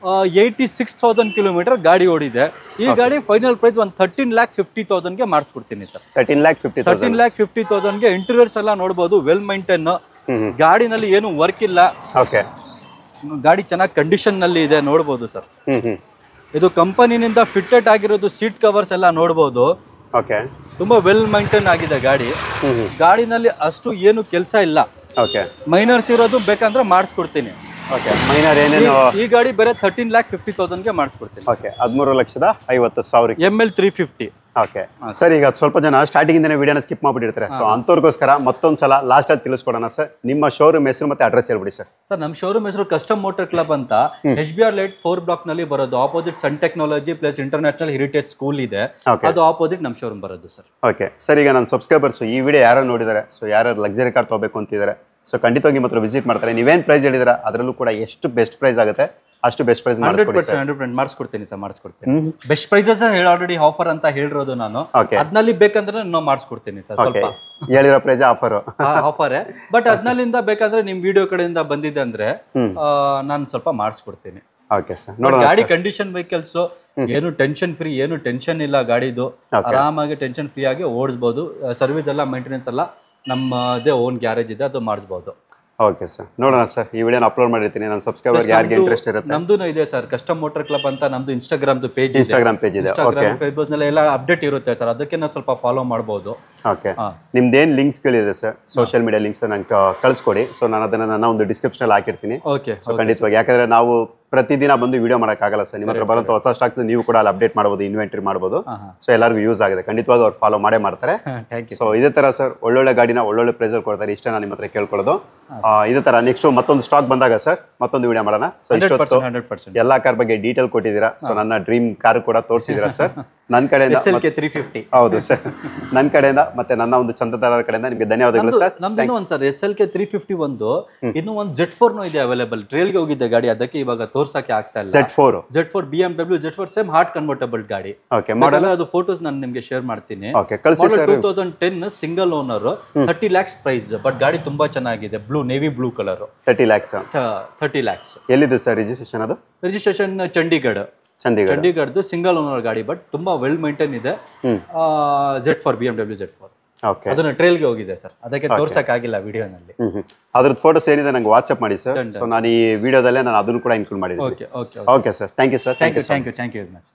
86,000 kilometre ಗಾಡಿ ಓಡಿದೆ. ಈ ಗಾಡಿ ಫೈನಲ್ ಪ್ರೈಸ್ ಒಂದು 13,50,000 ಗೆ ಮಾಡಿಸ್ಕೊಡ್ತೀನಿ ಸರ್. 13,50,000 ಗೆ. ಇಂಟೀರಿಯರ್ಸ್ ಎಲ್ಲ ನೋಡಬಹುದು, ವೆಲ್ ಮೈಂಟೈನ್. ಗಾಡಿನಲ್ಲಿ ಏನು ವರ್ಕ್ ಇಲ್ಲ. ಓಕೆ, ಗಾಡಿ ಚೆನ್ನಾಗಿ ಕಂಡೀಷನ್ ನಲ್ಲಿ ಇದೆ, ನೋಡಬಹುದು ಸರ್. ಇದು ಕಂಪನಿನಿಂದ ಫಿಟ್ಟೆಡ್ ಆಗಿರೋದು ಸೀಟ್ ಕವರ್ಸ್ ಎಲ್ಲ ನೋಡ್ಬೋದು. ಓಕೆ. ತುಂಬಾ ವೆಲ್ ಮೈಂಟೈನ್ ಆಗಿದೆ ಗಾಡಿ. ಗಾಡಿನಲ್ಲಿ ಅಷ್ಟು ಏನು ಕೆಲಸ ಇಲ್ಲ. ಓಕೆ. ಮೈನರ್ಸ್ ಇರೋದು ಬೇಕಂದ್ರೆ ಮಾಡಿಸ್ಕೊಡ್ತೀನಿ. ಓಕೆ. ಮೈನರ್ ಏನೇನು? ಈ ಗಾಡಿ ಬೇರೆ 13,50,000ಗೆ ಮಾಡಿಸ್ಕೊಡ್ತೀನಿ. ಓಕೆ. 13,50,000 ML 350. Okay sir. ಈಗ ಸ್ವಲ್ಪ ಜನ ಸ್ಟಾರ್ಟಿಂಗ್ ಇಂದನೇ ವಿಡಿಯೋನ ಸ್ಕಿಪ್ ಮಾಡ್ಬಿಟ್ಟಿರ್ತಾರೆ. ಸೊ ಅಂಥವ್ರಿಗೋಸ್ಕರ ಮತ್ತೊಂದ್ಸಲ ಲಾಸ್ಟ್ ಅಲ್ಲಿ ತಿಳಿಸ್ಕೊಡೋಣ ಸರ್. ನಿಮ್ಮ ಶೋರೂಮ್ ಹೆಸರು ಮತ್ತೆ ಅಡ್ರೆಸ್ ಹೇಳ್ಬಿಡಿ ಸರ್. ಸರ್ ನಮ್ಮ ಶೋರೂಮ್ ಹೆಸರು ಕಸ್ಟಮ್ ಮೋಟರ್ ಕ್ಲಬ್ ಅಂತ HBR ಲೈಟ್ 4 ಬ್ಲಾಕ್ ನಲ್ಲಿ ಬರೋದು. ಆಪೋಸಿಟ್ ಸನ್ technology plus international heritage school ಇದೆ, ಅದು ಆಪೋಸಿಟ್ ನಮ್ಮ ಶೋರೂಮ್ ಬರೋದು ಸರ್. Okay sir. ಈಗ ನನ್ನ ಸಬ್ಸ್ಕ್ರೈಬರ್ಸ್ ಈ ವಿಡಿಯೋ ಯಾರು ನೋಡಿದ್ದಾರೆ, ಸೊ ಯಾರು ಲಕ್ಸರಿ ಕಾರ್ ತಗೋಬೇಕು ಅಂತಿದ್ದಾರೆ, ಸೊ ಖಂಡಿತವಾಗಿ ಮಾತ್ರ ವಿಸಿಟ್ ಮಾಡ್ತಾರೆ. ನೀವೇನು ಪ್ರೈಸ್ ಹೇಳಿದ್ರೆ ಅದರಲ್ಲೂ ಕೂಡ ಎಷ್ಟು ಬೆಸ್ಟ್ ಪ್ರೈಸ್ ಆಗುತ್ತೆ ಅಷ್ಟು ಬೆಸ್ಟ್ ಪ್ರೈಸ್ 100% ಮಾಡಿಸ್ಕೊಡ್ತೀನಿ ಸರ್. ಮಾಡಿಸ್ಕೊಡ್ತೀನಿ. ಬೆಸ್ಟ್ ಪ್ರೈಸಸ್ ಆಲ್ರೆಡಿ ಆಫರ್ ಅಂತ ಹೇಳಿರೋದು ನಾನು. ಅದ್ನಲ್ಲಿ ಬೇಕಂದ್ರೆ ನಾವು ಮಾಡಿಸ್ಕೊಡ್ತೀನಿ ಸರ್. ಸ್ವಲ್ಪ ಹೇಳಿರೋ ಪ್ರೈಸ್ ಆಫರ್ ಬಟ್ ಅದ್ನಲ್ಲಿಂದ ಬೇಕಾದ್ರೆ ನಿಮ್ ವಿಡಿಯೋ ಕಡೆಯಿಂದ ಬಂದಿದೆ ಅಂದ್ರೆ ನಾನು ಸ್ವಲ್ಪ ಮಾಡಿಸ್ಕೊಡ್ತೀನಿ. Okay sir. ನೋಡಿ ಗಾಡಿ ಕಂಡೀಷನ್ ವೆಹಿಕಲ್ಸ್ ಏನು ಟೆನ್ಷನ್ ಫ್ರೀ, ಏನು ಟೆನ್ಷನ್ ಇಲ್ಲ. ಗಾಡಿದು ಆರಾಮಾಗಿ ಟೆನ್ಷನ್ ಫ್ರೀ ಆಗಿ ಓಡಿಸಬಹುದು. ಸರ್ವಿಸ್ ಎಲ್ಲ ಮೇಂಟೆನೆನ್ಸ್ ಎಲ್ಲ ನಮ್ಮದೇ ಓನ್ ಗ್ಯಾರೇಜ್ ಇದೆ, ಅದು ಮಾಡಿಸಬಹುದು. Okay sir. ನೋಡೋಣ ಸರ್. ಈ ವಿಡಿಯೋನ ಅಪ್ಲೋಡ್ ಮಾಡಿರ್ತೀನಿ. ನನ್ನ ಸಬ್ಸ್ಕ್ರೈಬರ್ ಯಾರಿಗೆ ಇಂಟ್ರೆಸ್ಟ್ ಇರುತ್ತೆ. ನಮ್ದು ಇದೆ ಸರ್ ಕಸ್ಟಮ್ ಮೋಟರ್ ಕ್ಲಬ್ ಅಂತ. ನಮ್ದು ಇನ್ಸ್ಟಾಗ್ರಾಮ್ ಪೇಜ್ ಇದೆ. ಫೇಸ್ಬುಕ್ ನಲ್ಲಿ ಎಲ್ಲ ಅಪ್ಡೇಟ್ ಇರುತ್ತೆ ಸರ್. ಅದಕ್ಕೆ ನಾವು ಸ್ವಲ್ಪ ಫಾಲೋ ಮಾಡಬಹುದು. ಓಕೆ. ನಿಮ್ದೇನ್ ಲಿಂಕ್ಸ್ ಗಳಿದೆ ಸರ್, ಸೋಷಿಯಲ್ ಮೀಡಿಯಾ ಲಿಂಕ್ಸ್ ನಂಗೆ ಕಳಿಸ್ಕೊಡಿ. ಸೊ ನಾನು ಅದನ್ನ ನನ್ನ ಒಂದು ಡಿಸ್ಕ್ರಿಪ್ಷನ್ ಅಲ್ಲಿ ಹಾಕಿರ್ತೀನಿ. ಓಕೆ. ಸೊ ಖಂಡಿತವಾಗಿ, ಯಾಕಂದ್ರೆ ನಾವು ಪ್ರತಿದಿನ ಬಂದು ವಿಡಿಯೋ ಮಾಡೋಕ್ಕಾಗಲ್ಲ ಸರ್. ನಿಮ್ಮ ಹತ್ರ ಬರುವಂತ ಹೊಸ ಸ್ಟಾಕ್ಸ್ ನೀವು ಕೂಡ ಅಲ್ಲಿ ಅಪ್ಡೇಟ್ ಮಾಡಬಹುದು, ಇನ್ವೆಂಟರಿ ಮಾಡಬಹುದು. ಸೊ ಎಲ್ಲರಿಗೂ ಯೂಸ್ ಆಗಿದೆ. ಖಂಡಿತವಾಗಿ ಅವ್ರು ಫಾಲೋ ಮಾಡೇ ಮಾಡ್ತಾರೆ. ಸೊ ಇದೇ ತರ ಸರ್ ಒಳ್ಳೊಳ್ಳೆ ಗಾಡಿನ ಒಳ್ಳೊಳ್ಳೆ ಪ್ರೈಸ್ ಅಲ್ಲಿ ಕೊಡ್ತಾರೆ. ಇಷ್ಟ ನಾನು ನಿಮ್ಮ ಹತ್ರ ಕೇಳ್ಕೊಳ್ಳೋದು. ಇದೇ ತರ ನೆಕ್ಸ್ಟ್ ಮತ್ತೊಂದು ಸ್ಟಾಕ್ ಬಂದಾಗ ಸರ್ ಮತ್ತೊಂದು ವಿಡಿಯೋ ಮಾಡೋಣ. ಸೊ ಇಷ್ಟೊತ್ತು ಎಲ್ಲಾ ಕಾರ್ ಬಗ್ಗೆ ಡೀಟೇಲ್ ಕೊಟ್ಟಿದ್ದೀರಾ. ಸೊ ನನ್ನ ಡ್ರೀಮ್ ಕಾರ್ ಕೂಡ ತೋರಿಸಿದ್ದೀರಾ ಸರ್. ನನ್ನ ಕಡೆಯಿಂದ SLK 350. ಹೌದು ಸರ್. ನನ್ನ ಕಡೆಯಿಂದ ಮತ್ತೆ ನನ್ನ ಒಂದು ಚಂದದಾರರ ಕಡೆಯಿಂದ ನಿಮಗೆ ಧನ್ಯವಾದಗಳು ಸರ್. ನಮ್ದು ಒಂದು ಸರ್ SLK 350 ಒಂದು ಇನ್ನು ಒಂದು Z4 ಇದೆ ಅವೈಲೇಬಲ್. ಟ್ರೇಲ್ಗೆ ಹೋಗಿದ್ದೆ ಗಾಡಿ, ಅದಕ್ಕೆ ಇವಾಗ ತೋರ್ಸಕ್ಕೆ ಆಗ್ತಾ ಇಲ್ಲ. Z4 BMW Z4 same hard convertible ಗಾಡಿ. ಓಕೆ. ಮಾಡಲ್ ಅದು ಫೋಟೋಸ್ ನಾನು ನಿಮಗೆ ಶೇರ್ ಮಾಡ್ತೀನಿ. ಓಕೆ, ಕಳಿಸಿ sir. 2010 single owner, 30 lakhs price. But ಗಾಡಿ ತುಂಬಾ ಚೆನ್ನಾಗಿದೆ. Blue, navy blue colour. 30 lakhs. 30 lakhs. ಎಲ್ಲಿದು ಸರ್ ರಿಜಿಸ್ಟ್ರೇಷನ್? ಅದು ರಿಜಿಸ್ಟ್ರೇಷನ್ ಚಂಡೀಗಢದ್ದು ಸಿಂಗಲ್ ಓನರ್ ಗಾಡಿ. ಬಟ್ ತುಂಬಾ ವೆಲ್ ಮೇಂಟೈನ್ ಇದೆ. Z4 BMW Z4. ಓಕೆ. ಅದನ್ನ ಟ್ರೇಲ್ಗೆ ಹೋಗಿದೆ ಸರ್, ಅದಕ್ಕೆ ತೋರ್ಸಕ್ ಆಗಿಲ್ಲ ವಿಡಿಯೋನಲ್ಲಿ. ಅದ್ರದ್ದು ಫೋಟೋಸ್ ಏನಿದೆ ನಂಗೆ ವಾಟ್ಸ್ಆಪ್ ಮಾಡಿ ಸರ್. ಸೊ ನಾನು ಈ ವಿಡಿಯೋದಲ್ಲೇ ನಾನು ಅದನ್ನು ಕೂಡ ಇನ್ಕ್ಲೂಡ್ ಮಾಡಿದ್ದೀನಿ. Okay okay okay sir. Thank you sir. Thank you very much.